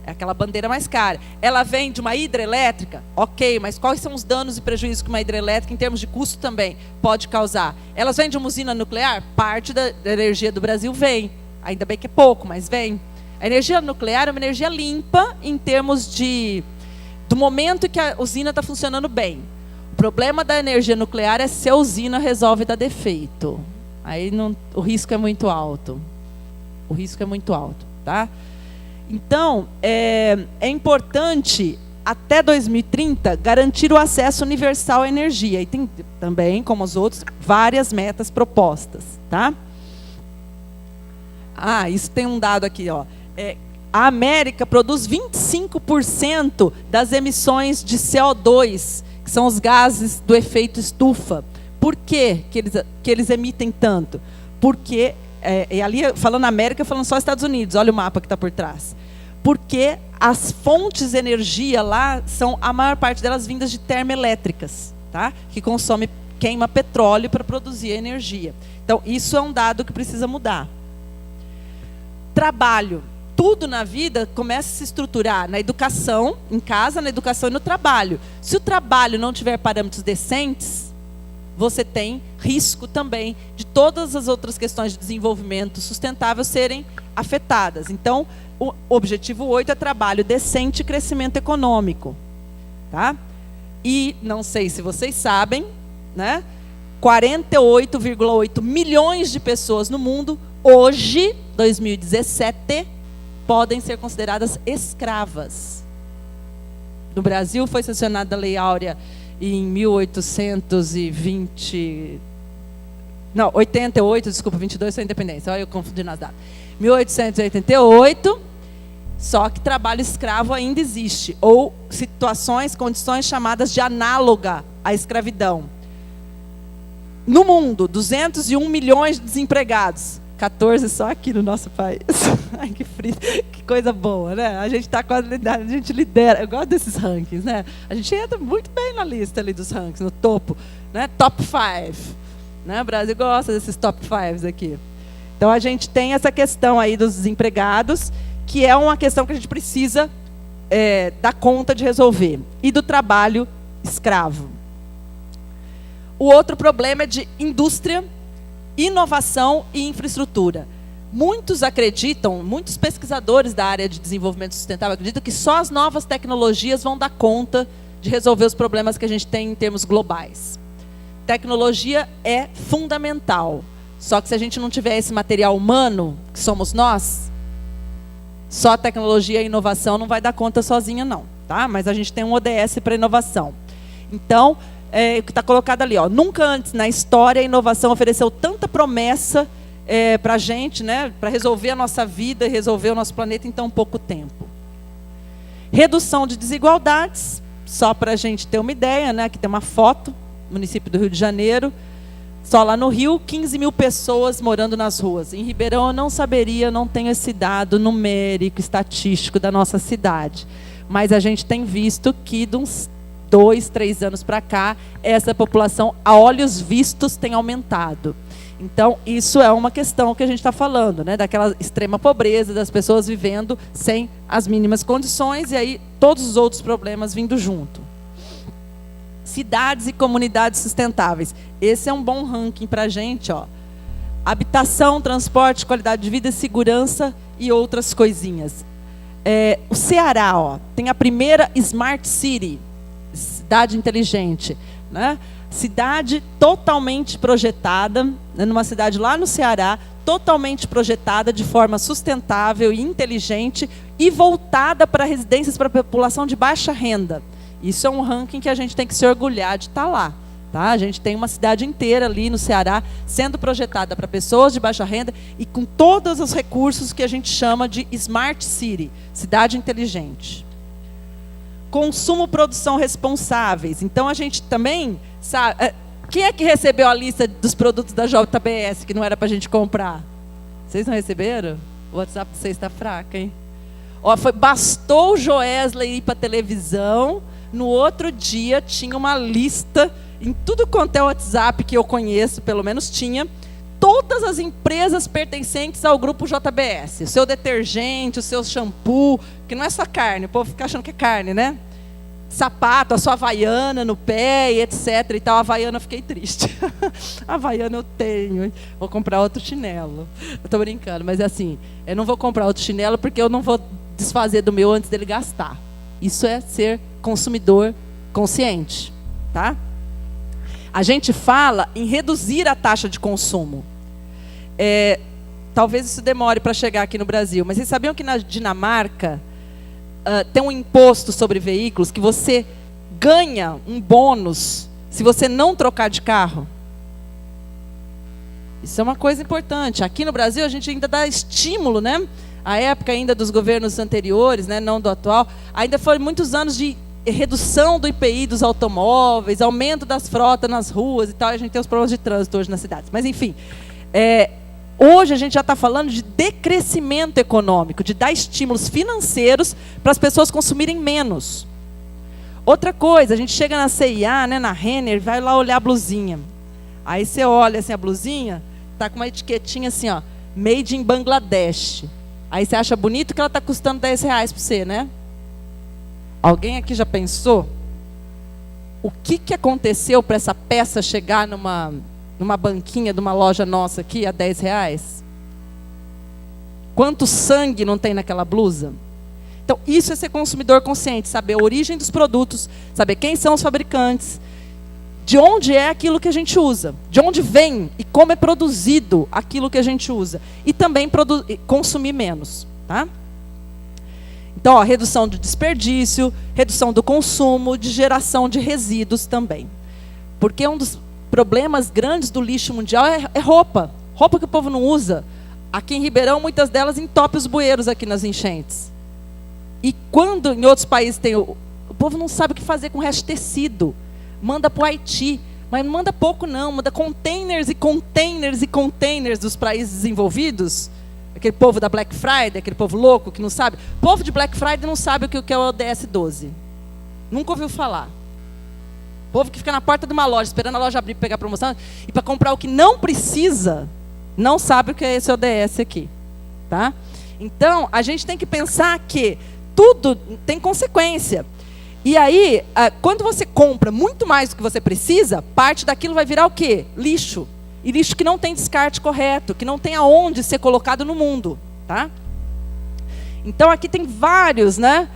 É aquela bandeira mais cara. Ela vem de uma hidrelétrica? Ok, mas quais são os danos e prejuízos que uma hidrelétrica, em termos de custo também, pode causar? Elas vêm de uma usina nuclear? Parte da energia do Brasil vem. Ainda bem que é pouco, mas vem. A energia nuclear é uma energia limpa em termos do momento em que a usina está funcionando bem. O problema da energia nuclear é se a usina resolve dar defeito. Aí o risco é muito alto. O risco é muito alto, tá? Então, é importante, até 2030, garantir o acesso universal à energia. E tem também, como os outros, várias metas propostas, tá? Isso tem um dado aqui, a América produz 25% das emissões de CO2, que são os gases do efeito estufa. Por que eles emitem tanto? Porque, ali falando América, falando só Estados Unidos, olha o mapa que está por trás. Porque as fontes de energia lá são, a maior parte delas, vindas de termoelétricas, tá? Que queima petróleo para produzir energia. Então, isso é um dado que precisa mudar. Trabalho. Tudo na vida começa a se estruturar na educação, em casa, na educação e no trabalho. Se o trabalho não tiver parâmetros decentes, você tem risco também de todas as outras questões de desenvolvimento sustentável serem afetadas. Então, o objetivo 8 é trabalho decente e crescimento econômico. Tá? E, não sei se vocês sabem, né, 48,8 milhões de pessoas no mundo, hoje, 2017, podem ser consideradas escravas. No Brasil foi sancionada a Lei Áurea em 88, desculpa, 22 foi a independência, olha eu confundindo as datas. 1888, só que trabalho escravo ainda existe, ou situações, condições chamadas de análoga à escravidão. No mundo, 201 milhões de desempregados, 14 só aqui no nosso país. Ai, que frio, que coisa boa, né? A gente está quase, a gente lidera, eu gosto desses rankings, né? A gente entra muito bem na lista ali dos rankings, no topo, né? Top 5, né? O Brasil gosta desses top 5 aqui. Então a gente tem essa questão aí dos desempregados, que é uma questão que a gente precisa dar conta de resolver, e do trabalho escravo. O outro problema é de indústria, inovação e infraestrutura. Muitos acreditam, muitos pesquisadores da área de desenvolvimento sustentável acreditam que só as novas tecnologias vão dar conta de resolver os problemas que a gente tem em termos globais. Tecnologia é fundamental, só que se a gente não tiver esse material humano, que somos nós, só a tecnologia e a inovação não vai dar conta sozinha não, tá? Mas a gente tem um ODS para inovação. Então, o que está colocado ali, ó, nunca antes na história a inovação ofereceu tanta promessa para a gente, né, para resolver a nossa vida e resolver o nosso planeta em tão pouco tempo. Redução de desigualdades, só para a gente ter uma ideia, né, aqui tem uma foto, município do Rio de Janeiro, só lá no Rio, 15 mil pessoas morando nas ruas. Em Ribeirão eu não saberia, não tenho esse dado numérico, estatístico da nossa cidade, mas a gente tem visto que de uns 2, 3 anos para cá, essa população, a olhos vistos, tem aumentado. Então, isso é uma questão que a gente está falando, né? Daquela extrema pobreza, das pessoas vivendo sem as mínimas condições, e aí todos os outros problemas vindo junto. Cidades e comunidades sustentáveis. Esse é um bom ranking para a gente, ó. Habitação, transporte, qualidade de vida, segurança e outras coisinhas. O Ceará, ó, tem a primeira Smart City, cidade inteligente, né? Cidade totalmente projetada, né, numa cidade lá no Ceará, totalmente projetada de forma sustentável e inteligente e voltada para residências para a população de baixa renda. Isso é um ranking que a gente tem que se orgulhar de estar lá. Tá? A gente tem uma cidade inteira ali no Ceará sendo projetada para pessoas de baixa renda e com todos os recursos que a gente chama de Smart City, cidade inteligente. Consumo, produção responsáveis. Então, a gente também sabe... Quem é que recebeu a lista dos produtos da JBS que não era para a gente comprar? Vocês não receberam? O WhatsApp de vocês está fraco, hein? Ó, bastou o Joesley ir para a televisão, no outro dia tinha uma lista, em tudo quanto é WhatsApp que eu conheço, pelo menos tinha, todas as empresas pertencentes ao grupo JBS. O seu detergente, o seu shampoo, que não é só carne, o povo fica achando que é carne, né? Sapato, a sua Havaiana no pé, e etc. E tal. A Havaiana eu fiquei triste. A Havaiana eu tenho. Vou comprar outro chinelo. Eu estou brincando, mas é assim, eu não vou comprar outro chinelo porque eu não vou desfazer do meu antes dele gastar. Isso é ser consumidor consciente. Tá? A gente fala em reduzir a taxa de consumo. Talvez isso demore para chegar aqui no Brasil, mas vocês sabiam que na Dinamarca tem um imposto sobre veículos que você ganha um bônus se você não trocar de carro? Isso é uma coisa importante. Aqui no Brasil a gente ainda dá estímulo, né? A época ainda dos governos anteriores, né? Não do atual, ainda foram muitos anos de redução do IPI dos automóveis, aumento das frotas nas ruas e tal. A gente tem os problemas de trânsito hoje nas cidades. Mas enfim, hoje a gente já está falando de decrescimento econômico, de dar estímulos financeiros para as pessoas consumirem menos. Outra coisa, a gente chega na CIA, né, na Renner, vai lá olhar a blusinha. Aí você olha assim, a blusinha, está com uma etiquetinha assim, ó, Made in Bangladesh. Aí você acha bonito que ela está custando R$10 para você, né? Alguém aqui já pensou o que aconteceu para essa peça chegar numa banquinha de uma loja nossa aqui a R$10? Quanto sangue não tem naquela blusa? Então, isso é ser consumidor consciente, saber a origem dos produtos, saber quem são os fabricantes, de onde é aquilo que a gente usa, de onde vem e como é produzido aquilo que a gente usa. E também consumir menos. Tá? Então, ó, redução do desperdício, redução do consumo, de geração de resíduos também. Porque um dos problemas grandes do lixo mundial é roupa. Roupa que o povo não usa. Aqui em Ribeirão, muitas delas entopem os bueiros aqui nas enchentes. E quando em outros países tem... O povo não sabe o que fazer com o resto de tecido. Manda para o Haiti. Mas não manda pouco não, manda containers e containers e containers dos países desenvolvidos. Aquele povo da Black Friday, aquele povo louco que não sabe. O povo de Black Friday não sabe o que é o ODS 12. Nunca ouviu falar. O povo que fica na porta de uma loja, esperando a loja abrir para pegar promoção, e para comprar o que não precisa, não sabe o que é esse ODS aqui. Tá? Então, a gente tem que pensar que tudo tem consequência. E aí, quando você compra muito mais do que você precisa, parte daquilo vai virar o quê? Lixo. E lixo que não tem descarte correto, que não tem aonde ser colocado no mundo. Tá? Então, aqui tem vários, né,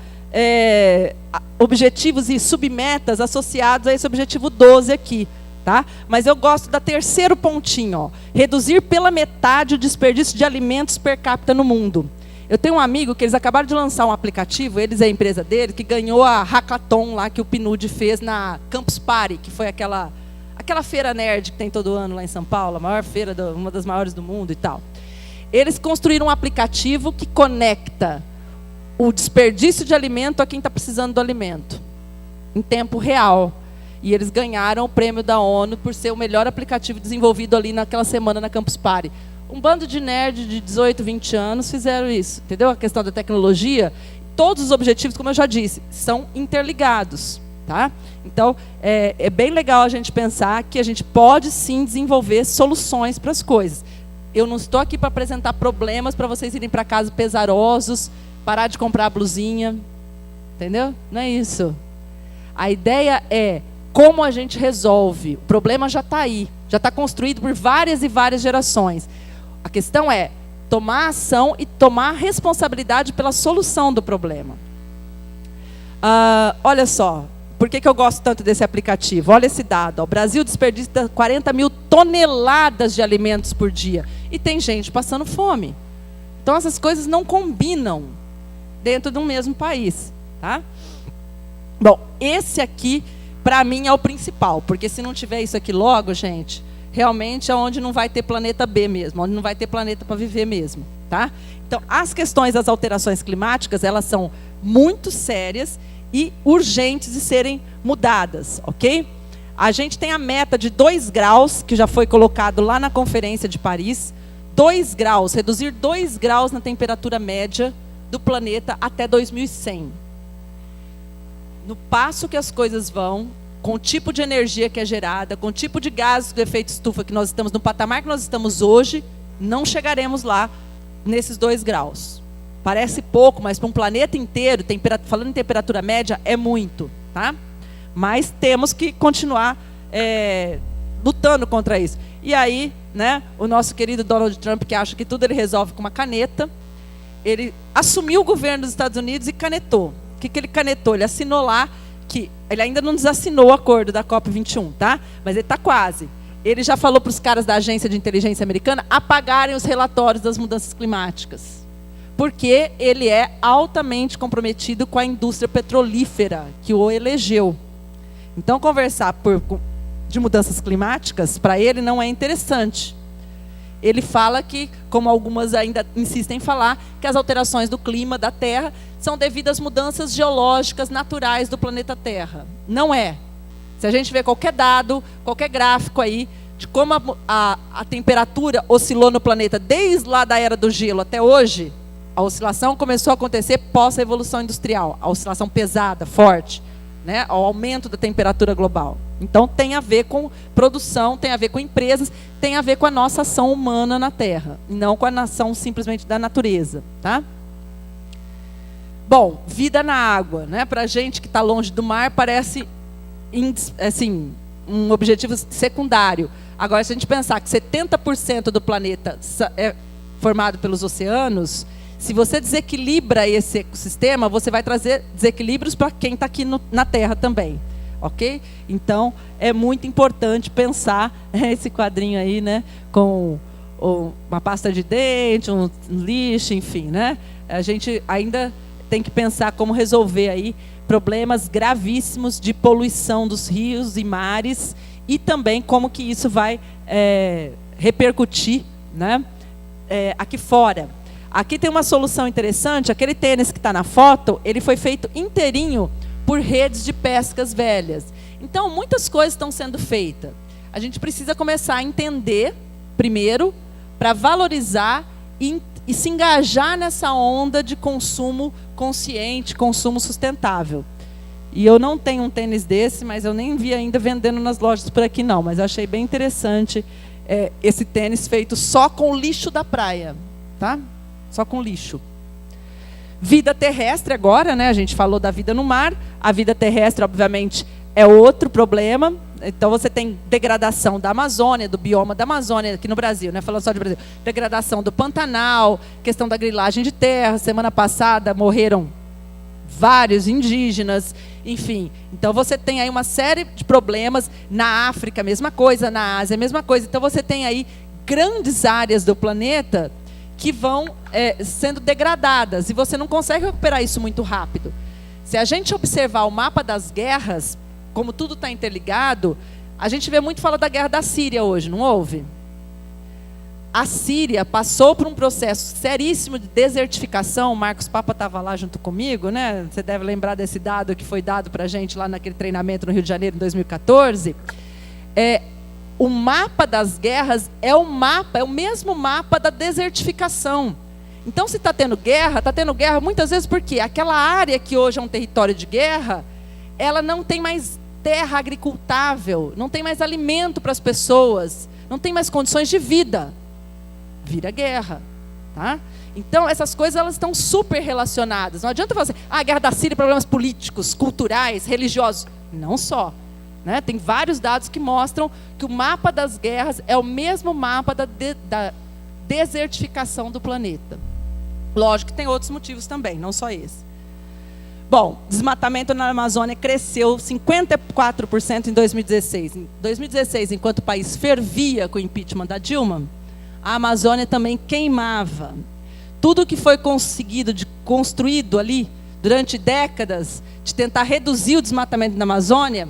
objetivos e submetas associados a esse objetivo 12 aqui. Tá? Mas eu gosto da terceiro pontinho. Ó, reduzir pela metade o desperdício de alimentos per capita no mundo. Eu tenho um amigo que eles acabaram de lançar um aplicativo, eles é a empresa dele, que ganhou a Hackathon lá que o PNUD fez na Campus Party, que foi aquela feira nerd que tem todo ano lá em São Paulo, a maior feira, uma das maiores do mundo e tal. Eles construíram um aplicativo que conecta o desperdício de alimento a quem está precisando do alimento, em tempo real. E eles ganharam o prêmio da ONU por ser o melhor aplicativo desenvolvido ali naquela semana na Campus Party. Um bando de nerd de 18, 20 anos fizeram isso, entendeu? A questão da tecnologia, todos os objetivos, como eu já disse, são interligados. Tá? Então, é bem legal a gente pensar que a gente pode sim desenvolver soluções para as coisas. Eu não estou aqui para apresentar problemas para vocês irem para casa pesarosos, parar de comprar a blusinha, entendeu? Não é isso. A ideia é como a gente resolve. O problema já está aí, já está construído por várias e várias gerações. A questão é tomar ação e tomar responsabilidade pela solução do problema. Olha só, por que eu gosto tanto desse aplicativo? Olha esse dado. Ó, o Brasil desperdiça 40 mil toneladas de alimentos por dia. E tem gente passando fome. Então, essas coisas não combinam dentro de um mesmo país. Tá? Bom, esse aqui, para mim, é o principal. Porque se não tiver isso aqui logo, gente, realmente é onde não vai ter planeta B mesmo, onde não vai ter planeta para viver mesmo. Tá? Então, as questões das alterações climáticas, elas são muito sérias e urgentes de serem mudadas, ok? A gente tem a meta de 2 graus, que já foi colocado lá na Conferência de Paris. 2 graus, reduzir 2 graus na temperatura média do planeta até 2100. No passo que as coisas vão, com o tipo de energia que é gerada, com o tipo de gases do efeito estufa que nós estamos, no patamar que nós estamos hoje, não chegaremos lá nesses 2 graus. Parece pouco, mas para um planeta inteiro, falando em temperatura média, é muito. Tá? Mas temos que continuar lutando contra isso. E aí, né, o nosso querido Donald Trump, que acha que tudo ele resolve com uma caneta, ele assumiu o governo dos Estados Unidos e canetou. O que ele canetou? Ele assinou lá, que ele ainda não desassinou o acordo da COP21, tá? Mas ele está quase. Ele já falou para os caras da agência de inteligência americana apagarem os relatórios das mudanças climáticas. Porque ele é altamente comprometido com a indústria petrolífera que o elegeu. Então, conversar de mudanças climáticas, para ele, não é interessante. Ele fala que, como algumas ainda insistem em falar, que as alterações do clima da Terra são devido às mudanças geológicas naturais do planeta Terra. Não é. Se a gente vê qualquer dado, qualquer gráfico aí, de como a temperatura oscilou no planeta desde lá da Era do Gelo até hoje, a oscilação começou a acontecer pós a Revolução Industrial, a oscilação pesada, forte, né? O aumento da temperatura global. Então, tem a ver com produção, tem a ver com empresas, tem a ver com a nossa ação humana na Terra, e não com a ação simplesmente da natureza. Tá? Bom, vida na água. Né? Para a gente que está longe do mar, parece assim, um objetivo secundário. Agora, se a gente pensar que 70% do planeta é formado pelos oceanos, se você desequilibra esse ecossistema, você vai trazer desequilíbrios para quem está aqui na Terra também. Ok? Então, é muito importante pensar esse quadrinho aí, né, com uma pasta de dente, um lixo, enfim, né? A gente ainda tem que pensar como resolver aí problemas gravíssimos de poluição dos rios e mares e também como que isso vai repercutir, né, aqui fora. Aqui tem uma solução interessante. Aquele tênis que está na foto, ele foi feito inteirinho por redes de pescas velhas. Então, muitas coisas estão sendo feitas. A gente precisa começar a entender, primeiro, para valorizar e se engajar nessa onda de consumo consciente, consumo sustentável. E eu não tenho um tênis desse, mas eu nem vi ainda vendendo nas lojas por aqui não. Mas eu achei bem interessante esse tênis feito só com lixo da praia, tá? Só com lixo. Vida terrestre agora, né? A gente falou da vida no mar. A vida terrestre, obviamente, é outro problema. Então, você tem degradação da Amazônia, do bioma da Amazônia, aqui no Brasil, né? Falando só de Brasil. Degradação do Pantanal, questão da grilagem de terra. Semana passada morreram vários indígenas, enfim. Então, você tem aí uma série de problemas. Na África, a mesma coisa. Na Ásia, a mesma coisa. Então, você tem aí grandes áreas do planeta que vão sendo degradadas. E você não consegue recuperar isso muito rápido. Se a gente observar o mapa das guerras, como tudo está interligado, a gente vê muito falar da guerra da Síria hoje, não houve? A Síria passou por um processo seríssimo de desertificação. O Marcos Papa estava lá junto comigo, né? Você deve lembrar desse dado que foi dado para a gente lá naquele treinamento no Rio de Janeiro, em 2014. O mapa das guerras é o mesmo mapa da desertificação. Então, se está tendo guerra muitas vezes porque aquela área que hoje é um território de guerra, ela não tem mais terra agricultável, não tem mais alimento para as pessoas, não tem mais condições de vida. Vira guerra, tá? Então, essas coisas elas estão super relacionadas. Não adianta falar assim, a guerra da Síria, problemas políticos, culturais, religiosos. Não só. Né? Tem vários dados que mostram que o mapa das guerras é o mesmo mapa da desertificação do planeta. Lógico que tem outros motivos também, não só esse. Bom, desmatamento na Amazônia cresceu 54% em 2016. Em 2016, enquanto o país fervia com o impeachment da Dilma, a Amazônia também queimava. Tudo que foi construído ali durante décadas de tentar reduzir o desmatamento na Amazônia,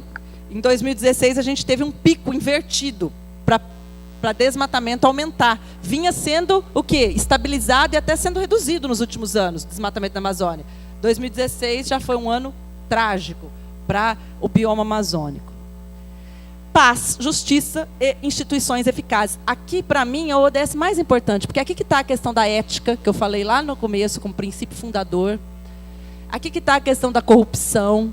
em 2016 a gente teve um pico invertido para desmatamento aumentar. Vinha sendo o quê? Estabilizado e até sendo reduzido nos últimos anos, o desmatamento na Amazônia. 2016 já foi um ano trágico para o bioma amazônico. Paz, justiça e instituições eficazes. Aqui, para mim, é o ODS mais importante, porque aqui que está a questão da ética, que eu falei lá no começo, como princípio fundador. Aqui que está a questão da corrupção,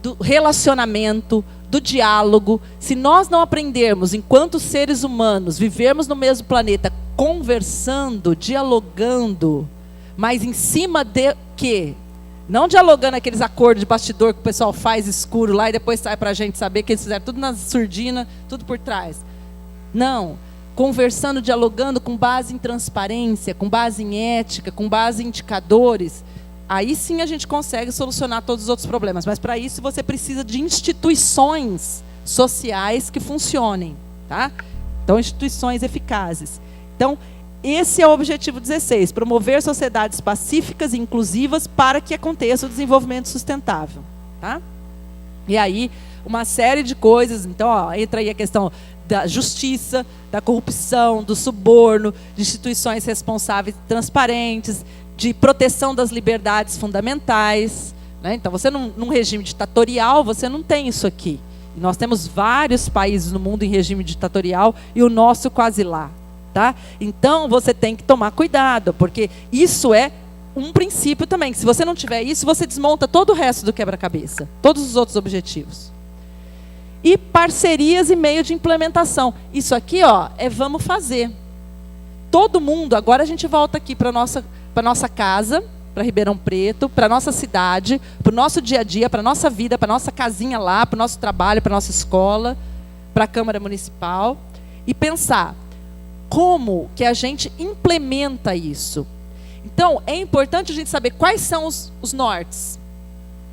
do relacionamento, do diálogo. Se nós não aprendermos, enquanto seres humanos, vivermos no mesmo planeta, conversando, dialogando, mas em cima de quê? Não dialogando aqueles acordos de bastidor que o pessoal faz escuro lá e depois sai para a gente saber que eles fizeram tudo na surdina, tudo por trás. Não. Conversando, dialogando com base em transparência, com base em ética, com base em indicadores. Aí sim a gente consegue solucionar todos os outros problemas. Mas para isso você precisa de instituições sociais que funcionem. Tá? Então, instituições eficazes. Então, esse é o objetivo 16, promover sociedades pacíficas e inclusivas para que aconteça o desenvolvimento sustentável. Tá? E aí, uma série de coisas. Então, entra aí a questão da justiça, da corrupção, do suborno, de instituições responsáveis e transparentes, de proteção das liberdades fundamentais. Né? Então, você num regime ditatorial, você não tem isso aqui. Nós temos vários países no mundo em regime ditatorial e o nosso quase lá. Tá? Então, você tem que tomar cuidado, porque isso é um princípio também. Se você não tiver isso, você desmonta todo o resto do quebra-cabeça, todos os outros objetivos. E parcerias e meio de implementação. Isso aqui é vamos fazer. Todo mundo, agora a gente volta aqui para a nossa casa, para Ribeirão Preto, para a nossa cidade, para o nosso dia a dia, para a nossa vida, para a nossa casinha lá, para o nosso trabalho, para a nossa escola, para a Câmara Municipal, e pensar como que a gente implementa isso. Então, é importante a gente saber quais são os nortes.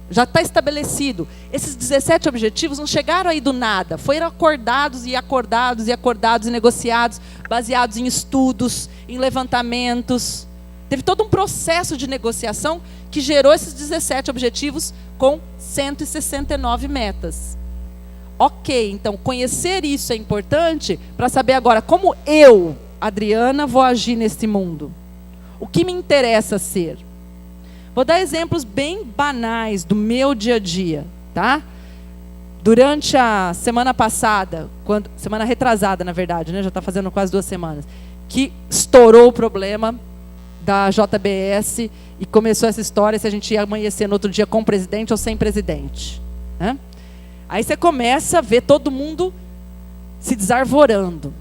Já está estabelecido. Esses 17 objetivos não chegaram aí do nada. Foram acordados e acordados e acordados e negociados, baseados em estudos, em levantamentos. Teve todo um processo de negociação que gerou esses 17 objetivos com 169 metas. Ok, então conhecer isso é importante para saber agora como eu, Adriana, vou agir nesse mundo. O que me interessa ser? Vou dar exemplos bem banais do meu dia a dia, tá? Durante a semana passada, semana retrasada, na verdade, né? Já está fazendo quase 2 semanas, que estourou o problema da JBS e começou essa história se a gente ia amanhecer no outro dia com presidente ou sem presidente, né? Aí você começa a ver todo mundo se desarvorando,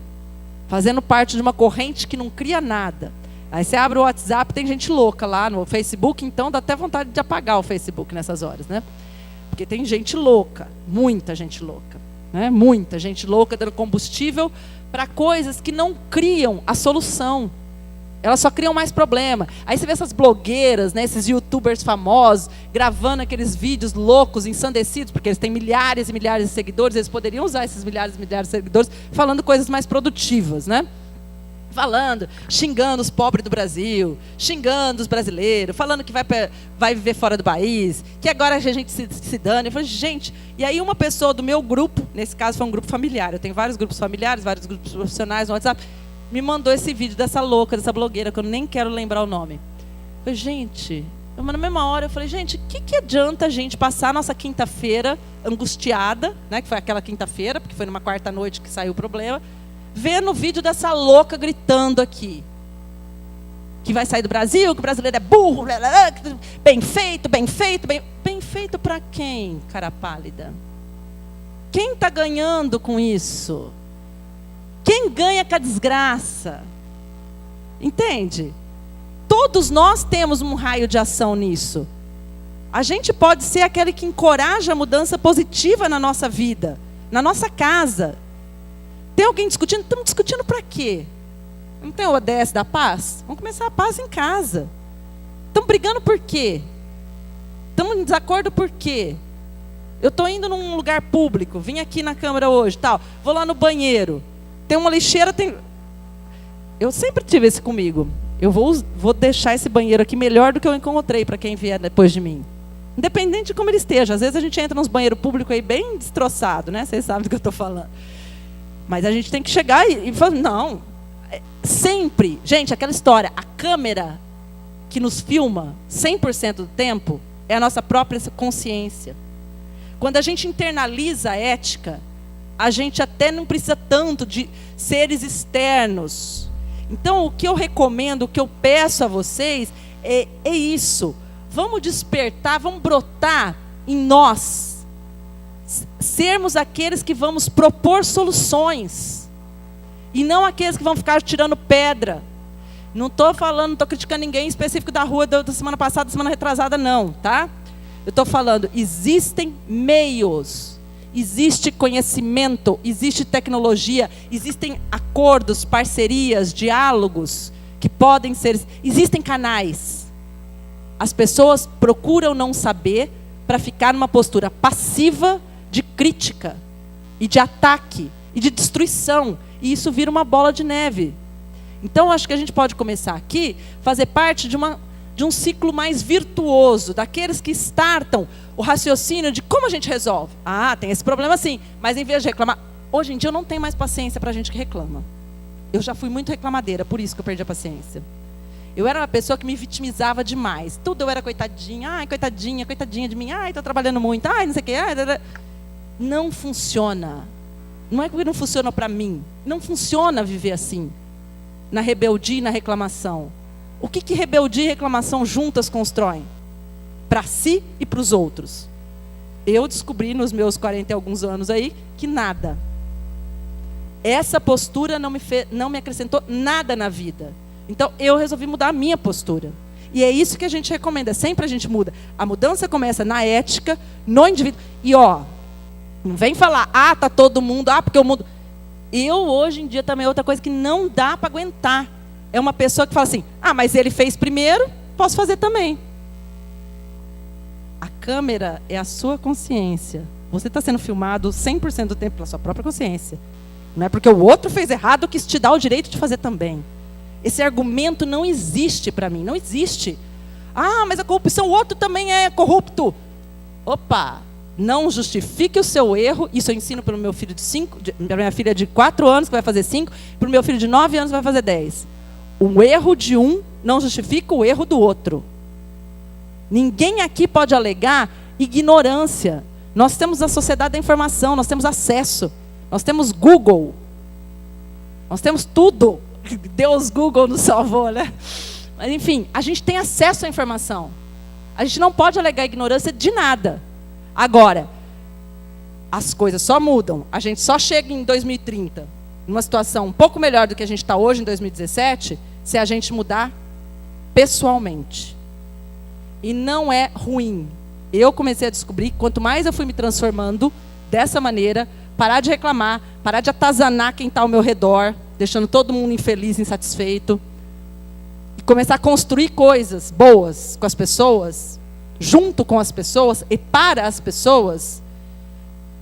fazendo parte de uma corrente que não cria nada. Aí você abre o WhatsApp, tem gente louca lá no Facebook, então dá até vontade de apagar o Facebook nessas horas, né? Porque tem gente louca, muita gente louca, né? Muita gente louca dando combustível para coisas que não criam a solução. Elas só criam mais problema. Aí você vê essas blogueiras, né, esses youtubers famosos, gravando aqueles vídeos loucos, ensandecidos, porque eles têm milhares e milhares de seguidores, eles poderiam usar esses milhares e milhares de seguidores falando coisas mais produtivas, né? Falando, xingando os pobres do Brasil, xingando os brasileiros, falando que vai viver fora do país, que agora a gente se dane. Eu falei, gente, e aí uma pessoa do meu grupo, nesse caso foi um grupo familiar, eu tenho vários grupos familiares, vários grupos profissionais no WhatsApp, me mandou esse vídeo dessa louca, dessa blogueira, que eu nem quero lembrar o nome. Eu falei, gente, na mesma hora eu falei, gente, o que adianta a gente passar a nossa quinta-feira angustiada, né, que foi aquela quinta-feira, porque foi numa quarta noite que saiu o problema, vendo o vídeo dessa louca gritando aqui. Que vai sair do Brasil, que o brasileiro é burro, blá, blá, blá, bem feito, bem feito, bem feito para quem, cara pálida? Quem está ganhando com isso? Quem ganha com a desgraça? Entende? Todos nós temos um raio de ação nisso. A gente pode ser aquele que encoraja a mudança positiva na nossa vida, na nossa casa. Tem alguém discutindo? Estamos discutindo para quê? Não tem o ODS da paz? Vamos começar a paz em casa. Estamos brigando por quê? Estamos em desacordo por quê? Eu estou indo num lugar público, vim aqui na Câmara hoje, tal, vou lá no banheiro, tem uma lixeira, Eu sempre tive esse comigo. Eu vou deixar esse banheiro aqui melhor do que eu encontrei para quem vier depois de mim. Independente de como ele esteja. Às vezes a gente entra nos banheiros públicos aí bem destroçado, né? Vocês sabem do que eu estou falando. Mas a gente tem que chegar e falar, não, sempre, gente, aquela história, a câmera que nos filma 100% do tempo é a nossa própria consciência. Quando a gente internaliza a ética, a gente até não precisa tanto de seres externos. Então, o que eu recomendo, o que eu peço a vocês é isso. Vamos despertar, vamos brotar em nós. Sermos aqueles que vamos propor soluções e não aqueles que vão ficar tirando pedra. Não estou falando, não estou criticando ninguém específico da rua da semana passada, da semana retrasada, não, tá? Eu estou falando, existem meios, existe conhecimento, existe tecnologia, existem acordos, parcerias, diálogos que podem ser, existem canais. As pessoas procuram não saber para ficar numa postura passiva de crítica, e de ataque, e de destruição. E isso vira uma bola de neve. Então, acho que a gente pode começar aqui, fazer parte de um ciclo mais virtuoso, daqueles que startam o raciocínio de como a gente resolve. Ah, tem esse problema sim, mas em vez de reclamar... Hoje em dia eu não tenho mais paciência para gente que reclama. Eu já fui muito reclamadeira, por isso que eu perdi a paciência. Eu era uma pessoa que me vitimizava demais. Tudo eu era coitadinha. Ai, coitadinha, coitadinha de mim. Ai, estou trabalhando muito. Ai, não sei o quê. Ai, não funciona. Não é porque não funciona para mim. Não funciona viver assim. Na rebeldia e na reclamação. O que rebeldia e reclamação juntas constroem? Para si e para os outros. Eu descobri nos meus 40 e alguns anos aí que nada. Essa postura não me acrescentou nada na vida. Então, eu resolvi mudar a minha postura. E é isso que a gente recomenda, sempre a gente muda. A mudança começa na ética, no indivíduo. E não vem falar, tá todo mundo, porque o mundo... Eu, hoje em dia, também é outra coisa que não dá para aguentar. É uma pessoa que fala assim, mas ele fez primeiro, posso fazer também. A câmera é a sua consciência. Você está sendo filmado 100% do tempo pela sua própria consciência. Não é porque o outro fez errado que isso te dá o direito de fazer também. Esse argumento não existe para mim, não existe. Mas a corrupção, o outro também é corrupto. Opa, não justifique o seu erro. Isso eu ensino para o meu filho para minha filha de 4 anos, que vai fazer 5, para o meu filho de 9 anos, que vai fazer 10. O erro de um não justifica o erro do outro. Ninguém aqui pode alegar ignorância. Nós temos a sociedade da informação, nós temos acesso. Nós temos Google. Nós temos tudo. Deus Google nos salvou, né? Mas, enfim, a gente tem acesso à informação. A gente não pode alegar ignorância de nada. Agora, as coisas só mudam. A gente só chega em 2030, numa situação um pouco melhor do que a gente está hoje, em 2017, se a gente mudar pessoalmente. E não é ruim. Eu comecei a descobrir que quanto mais eu fui me transformando dessa maneira, parar de reclamar, parar de atazanar quem está ao meu redor, deixando todo mundo infeliz, insatisfeito, e começar a construir coisas boas com as pessoas, junto com as pessoas e para as pessoas,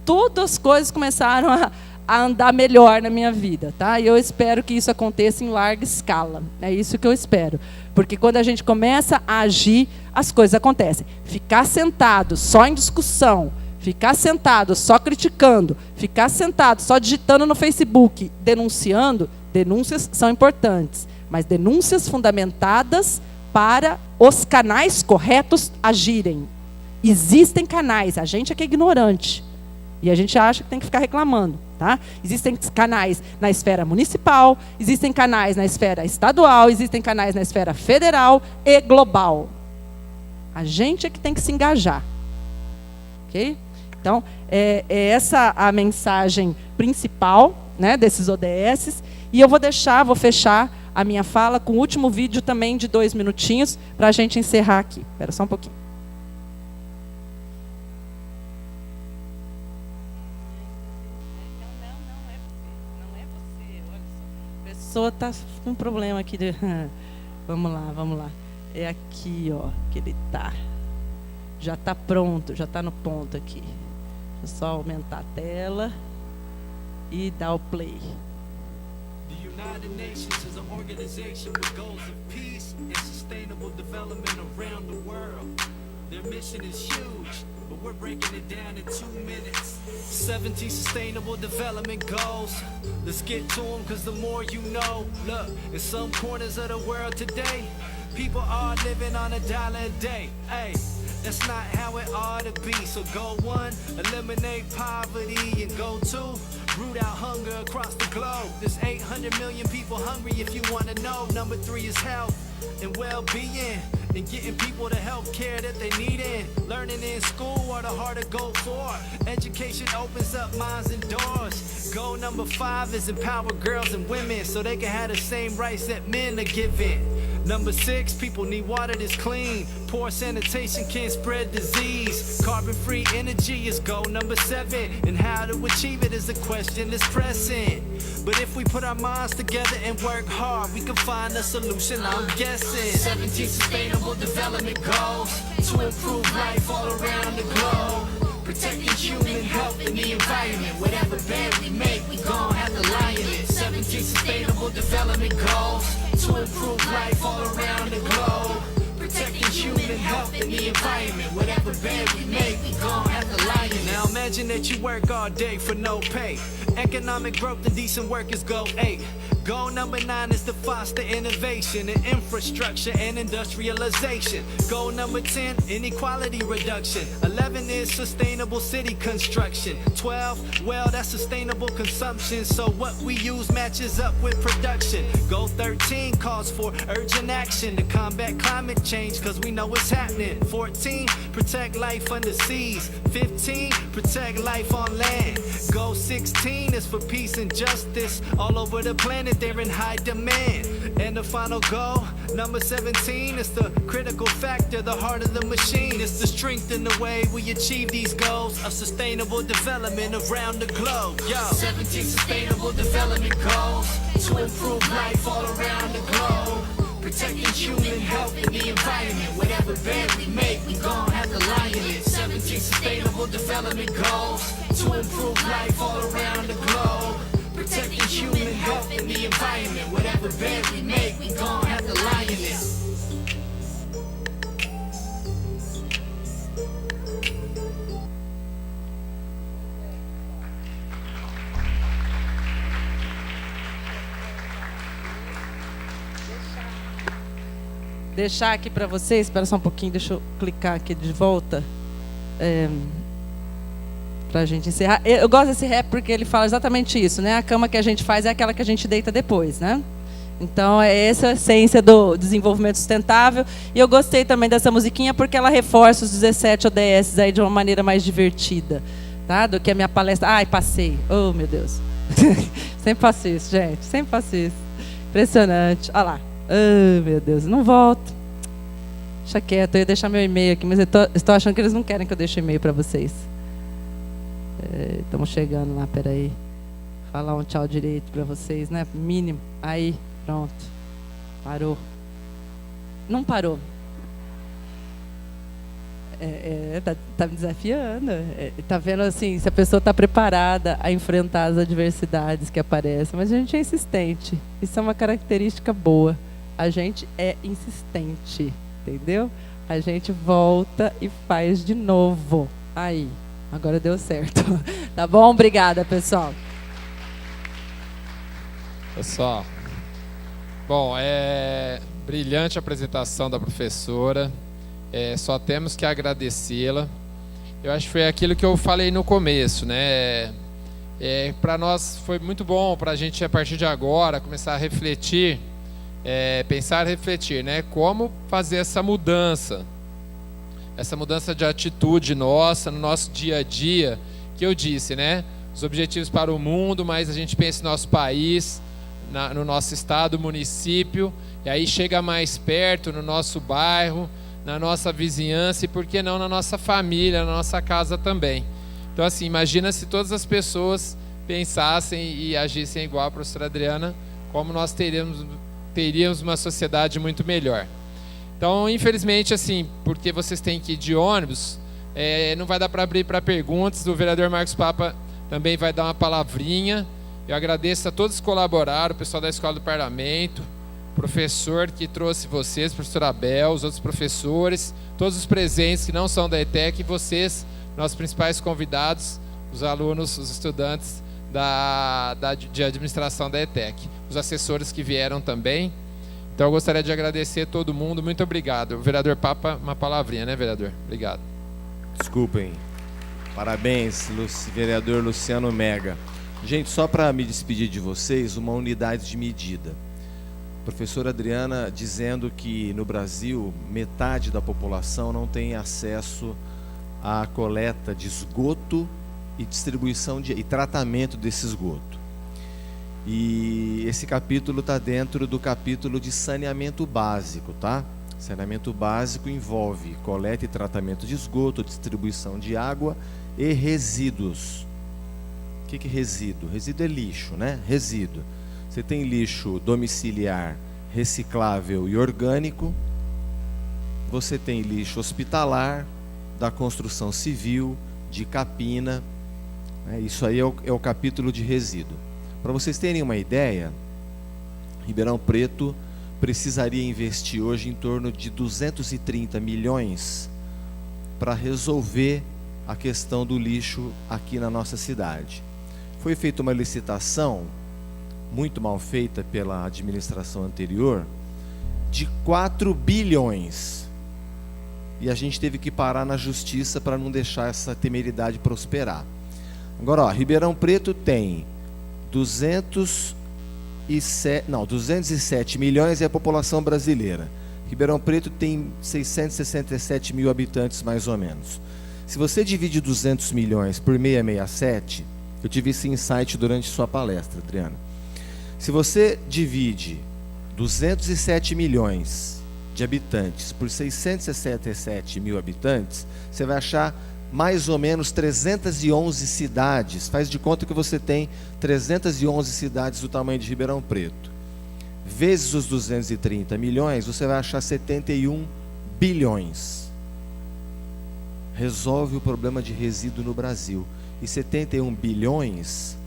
todas as coisas começaram a andar melhor na minha vida, tá? E eu espero que isso aconteça em larga escala. É isso que eu espero. Porque quando a gente começa a agir, as coisas acontecem. Ficar sentado só em discussão, ficar sentado só criticando, ficar sentado só digitando no Facebook, denunciando, denúncias são importantes, mas denúncias fundamentadas para os canais corretos agirem. Existem canais, a gente é que é ignorante. E a gente acha que tem que ficar reclamando. Tá? Existem canais na esfera municipal, existem canais na esfera estadual, existem canais na esfera federal e global. A gente é que tem que se engajar. Ok? Então, é essa a mensagem principal, né, desses ODS. E eu vou fechar a minha fala com o último vídeo também de 2 minutinhos, para a gente encerrar aqui. Espera só um pouquinho. A pessoa está com um problema aqui. Vamos lá. É aqui, que ele está. Já está pronto, já está no ponto aqui. É só aumentar a tela e dar o play. The United Nations is an organization with goals of peace and sustainable development around the world. Their mission is huge, but we're breaking it down in 2 minutes. 17 sustainable development goals. Let's get to them, because the more you know. Look, in some corners of the world today, people are living on $1 a day. Hey, that's not how it ought to be. So go 1, eliminate poverty, and go 2, root out hunger across the globe. There's 800 million people hungry, if you want to know. Number 3 is health and well-being, and getting people the health care that they need in. Learning in school are the hard to go for. Education opens up minds and doors. Goal number 5 is empower girls and women, so they can have the same rights that men are given. Number 6, people need water that's clean. Poor sanitation can spread disease. Carbon-free energy is goal number 7, and how to achieve it is a question that's pressing. But if we put our minds together and work hard, we can find a solution, I'm guessing. 17 sustainable development goals to improve life all around the globe. Protecting human health and the environment. Whatever bed we make, we gon' have to lie in it. 17 sustainable development goals to improve life all around the globe. Protecting human health and the environment. Whatever bed we make, we gon' have to lie in it. Now imagine that you work all day for no pay. Economic growth and decent work is goal 8. Goal number 9 is to foster innovation in infrastructure and industrialization. Goal number 10, inequality reduction. 11 is sustainable city construction. 12, well, that's sustainable consumption, so what we use matches up with production. Goal 13 calls for urgent action to combat climate change, cause we know it's happening. 14, protect life under seas. 15, protect life on land. Goal 16 is for peace and justice all over the planet. that they're in high demand. And the final goal, number 17, is the critical factor, the heart of the machine. It's the strength in the way we achieve these goals of sustainable development around the globe. Yo, 17 sustainable development goals to improve life all around the globe. Protecting human health and the environment. Whatever bed we make, we gon' have to lie in it. 17 sustainable development goals to improve life all around the globe. Protecting human health and the environment. Whatever bed we make, we gon' have to lie in it. Deixar aqui para vocês, espera só um pouquinho, deixa eu clicar aqui de volta, para a gente encerrar. Eu gosto desse rap porque ele fala exatamente isso, né? A cama que a gente faz é aquela que a gente deita depois, né? Então, é essa a essência do desenvolvimento sustentável. E eu gostei também dessa musiquinha porque ela reforça os 17 ODS aí de uma maneira mais divertida, tá? Do que a minha palestra. Ai, passei. Oh, meu Deus. Sempre faço isso, gente. Sempre faço isso. Impressionante. Olha lá. Oh, meu Deus, não volto. Deixa quieto, eu ia deixar meu e-mail aqui, mas eu estou achando que eles não querem que eu deixe e-mail para vocês. Estamos chegando lá, peraí. Falar um tchau direito para vocês, né? Mínimo. Aí, pronto. Parou. Não parou. Tá me desafiando. Tá vendo assim, se a pessoa está preparada a enfrentar as adversidades que aparecem. Mas a gente é insistente. Isso é uma característica boa. A gente é insistente, entendeu? A gente volta e faz de novo. Aí, agora deu certo. Tá bom? Obrigada, pessoal. Pessoal, bom, brilhante a apresentação da professora. Só temos que agradecê-la. Eu acho que foi aquilo que eu falei no começo, né? Para nós foi muito bom, para a gente, a partir de agora, começar a refletir, pensar e refletir, né? Como fazer essa mudança de atitude nossa, no nosso dia a dia, que eu disse, né? Os objetivos para o mundo, mas a gente pensa no nosso país, no nosso estado, município, e aí chega mais perto, no nosso bairro, na nossa vizinhança e, por que não, na nossa família, na nossa casa também. Então, assim, imagina se todas as pessoas pensassem e agissem igual a professora Adriana, como nós teríamos uma sociedade muito melhor. Então, infelizmente, assim, porque vocês têm que ir de ônibus, não vai dar para abrir para perguntas. O vereador Marcos Papa também vai dar uma palavrinha. Eu agradeço a todos que colaboraram, o pessoal da Escola do Parlamento, professor que trouxe vocês, professora Abel, os outros professores, todos os presentes que não são da ETEC, e vocês, nossos principais convidados, os alunos, os estudantes de administração da ETEC, os assessores que vieram também. Então eu gostaria de agradecer a todo mundo, muito obrigado. O vereador Papa, uma palavrinha, né, vereador? Obrigado. Desculpem. Parabéns, vereador Luciano Mega. Gente, só para me despedir de vocês, uma unidade de medida. Professora Adriana dizendo que no Brasil metade da população não tem acesso à coleta de esgoto e distribuição e tratamento desse esgoto. E esse capítulo está dentro do capítulo de saneamento básico, tá? Saneamento básico envolve coleta e tratamento de esgoto, distribuição de água e resíduos. O que é resíduo? Resíduo é lixo, né? Resíduo. Você tem lixo domiciliar, reciclável e orgânico. Você tem lixo hospitalar, da construção civil, de capina. Isso aí é o capítulo de resíduo. Para vocês terem uma ideia, Ribeirão Preto precisaria investir hoje em torno de 230 milhões para resolver a questão do lixo aqui na nossa cidade. Foi feita uma licitação muito mal feita pela administração anterior, de 4 bilhões. E a gente teve que parar na justiça para não deixar essa temeridade prosperar. Agora, Ribeirão Preto tem 207 milhões é a população brasileira. Ribeirão Preto tem 667 mil habitantes, mais ou menos. Se você divide 200 milhões por 667, eu tive esse insight durante sua palestra, Adriana. Se você divide 207 milhões de habitantes por 667 mil habitantes, você vai achar mais ou menos 311 cidades. Faz de conta que você tem 311 cidades do tamanho de Ribeirão Preto. Vezes os 230 milhões, você vai achar 71 bilhões. Resolve o problema de resíduo no Brasil. E 71 bilhões,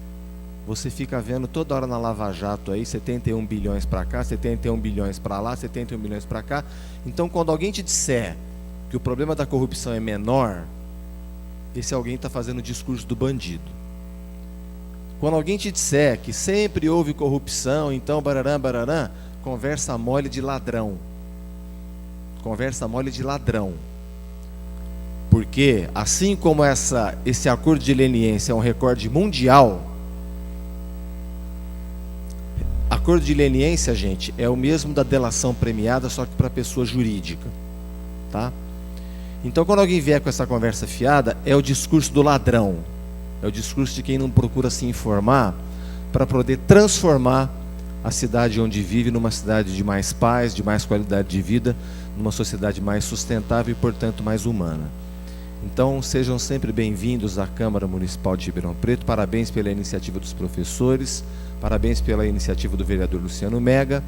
você fica vendo toda hora na Lava Jato aí, 71 bilhões para cá, 71 bilhões para lá, 71 bilhões para cá. Então, quando alguém te disser que o problema da corrupção é menor, esse alguém está fazendo o discurso do bandido. Quando alguém te disser que sempre houve corrupção, então bararã, bararã, conversa mole de ladrão. Conversa mole de ladrão. Porque, assim como esse acordo de leniência é um recorde mundial, acordo de leniência, gente, é o mesmo da delação premiada, só que para pessoa jurídica. Tá? Então, quando alguém vier com essa conversa fiada, é o discurso do ladrão. É o discurso de quem não procura se informar para poder transformar a cidade onde vive numa cidade de mais paz, de mais qualidade de vida, numa sociedade mais sustentável e, portanto, mais humana. Então, sejam sempre bem-vindos à Câmara Municipal de Ribeirão Preto. Parabéns pela iniciativa dos professores, parabéns pela iniciativa do vereador Luciano Mega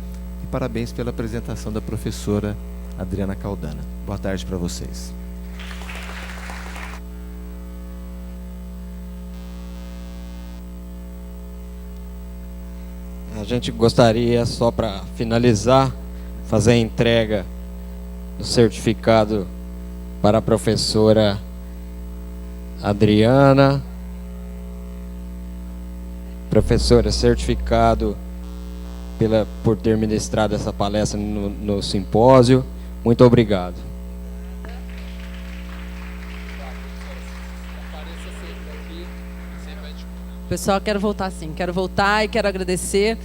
e parabéns pela apresentação da professora Adriana Caldana. Boa tarde para vocês. A gente gostaria, só para finalizar, fazer a entrega do certificado para a professora Adriana. Professora, certificado por ter ministrado essa palestra no simpósio. Muito obrigado. Pessoal, quero voltar sim, quero voltar e quero agradecer.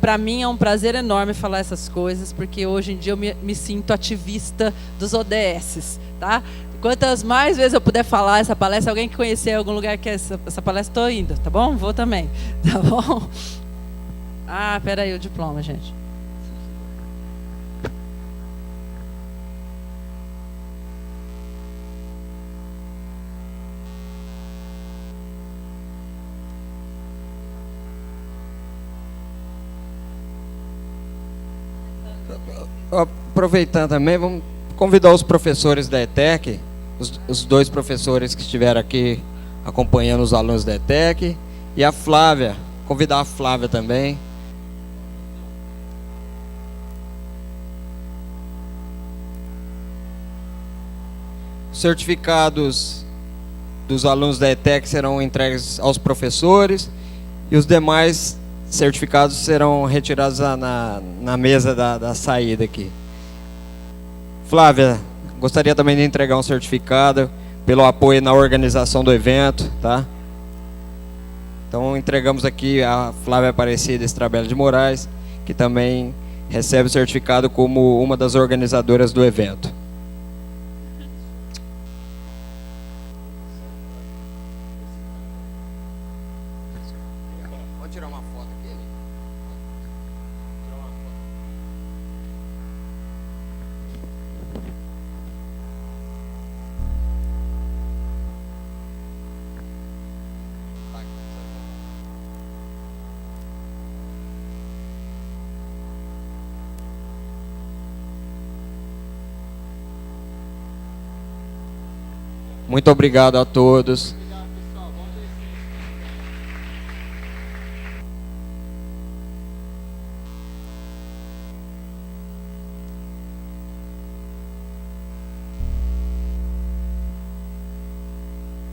Para mim é um prazer enorme falar essas coisas, porque hoje em dia eu me sinto ativista dos ODSs, tá? Quantas mais vezes eu puder falar essa palestra, alguém que conhecer algum lugar que essa palestra, estou indo, tá bom? Vou também, tá bom? Ah, peraí, o diploma, gente. Aproveitando também, vamos convidar os professores da ETEC, os dois professores que estiveram aqui acompanhando os alunos da ETEC, e a Flávia, convidar a Flávia também. Os certificados dos alunos da ETEC serão entregues aos professores e os demais certificados serão retirados na mesa da saída aqui. Flávia, gostaria também de entregar um certificado pelo apoio na organização do evento, tá? Então entregamos aqui a Flávia Aparecida Estrabelli de Moraes, que também recebe o certificado como uma das organizadoras do evento. Vou tirar uma foto aqui. Muito obrigado a todos.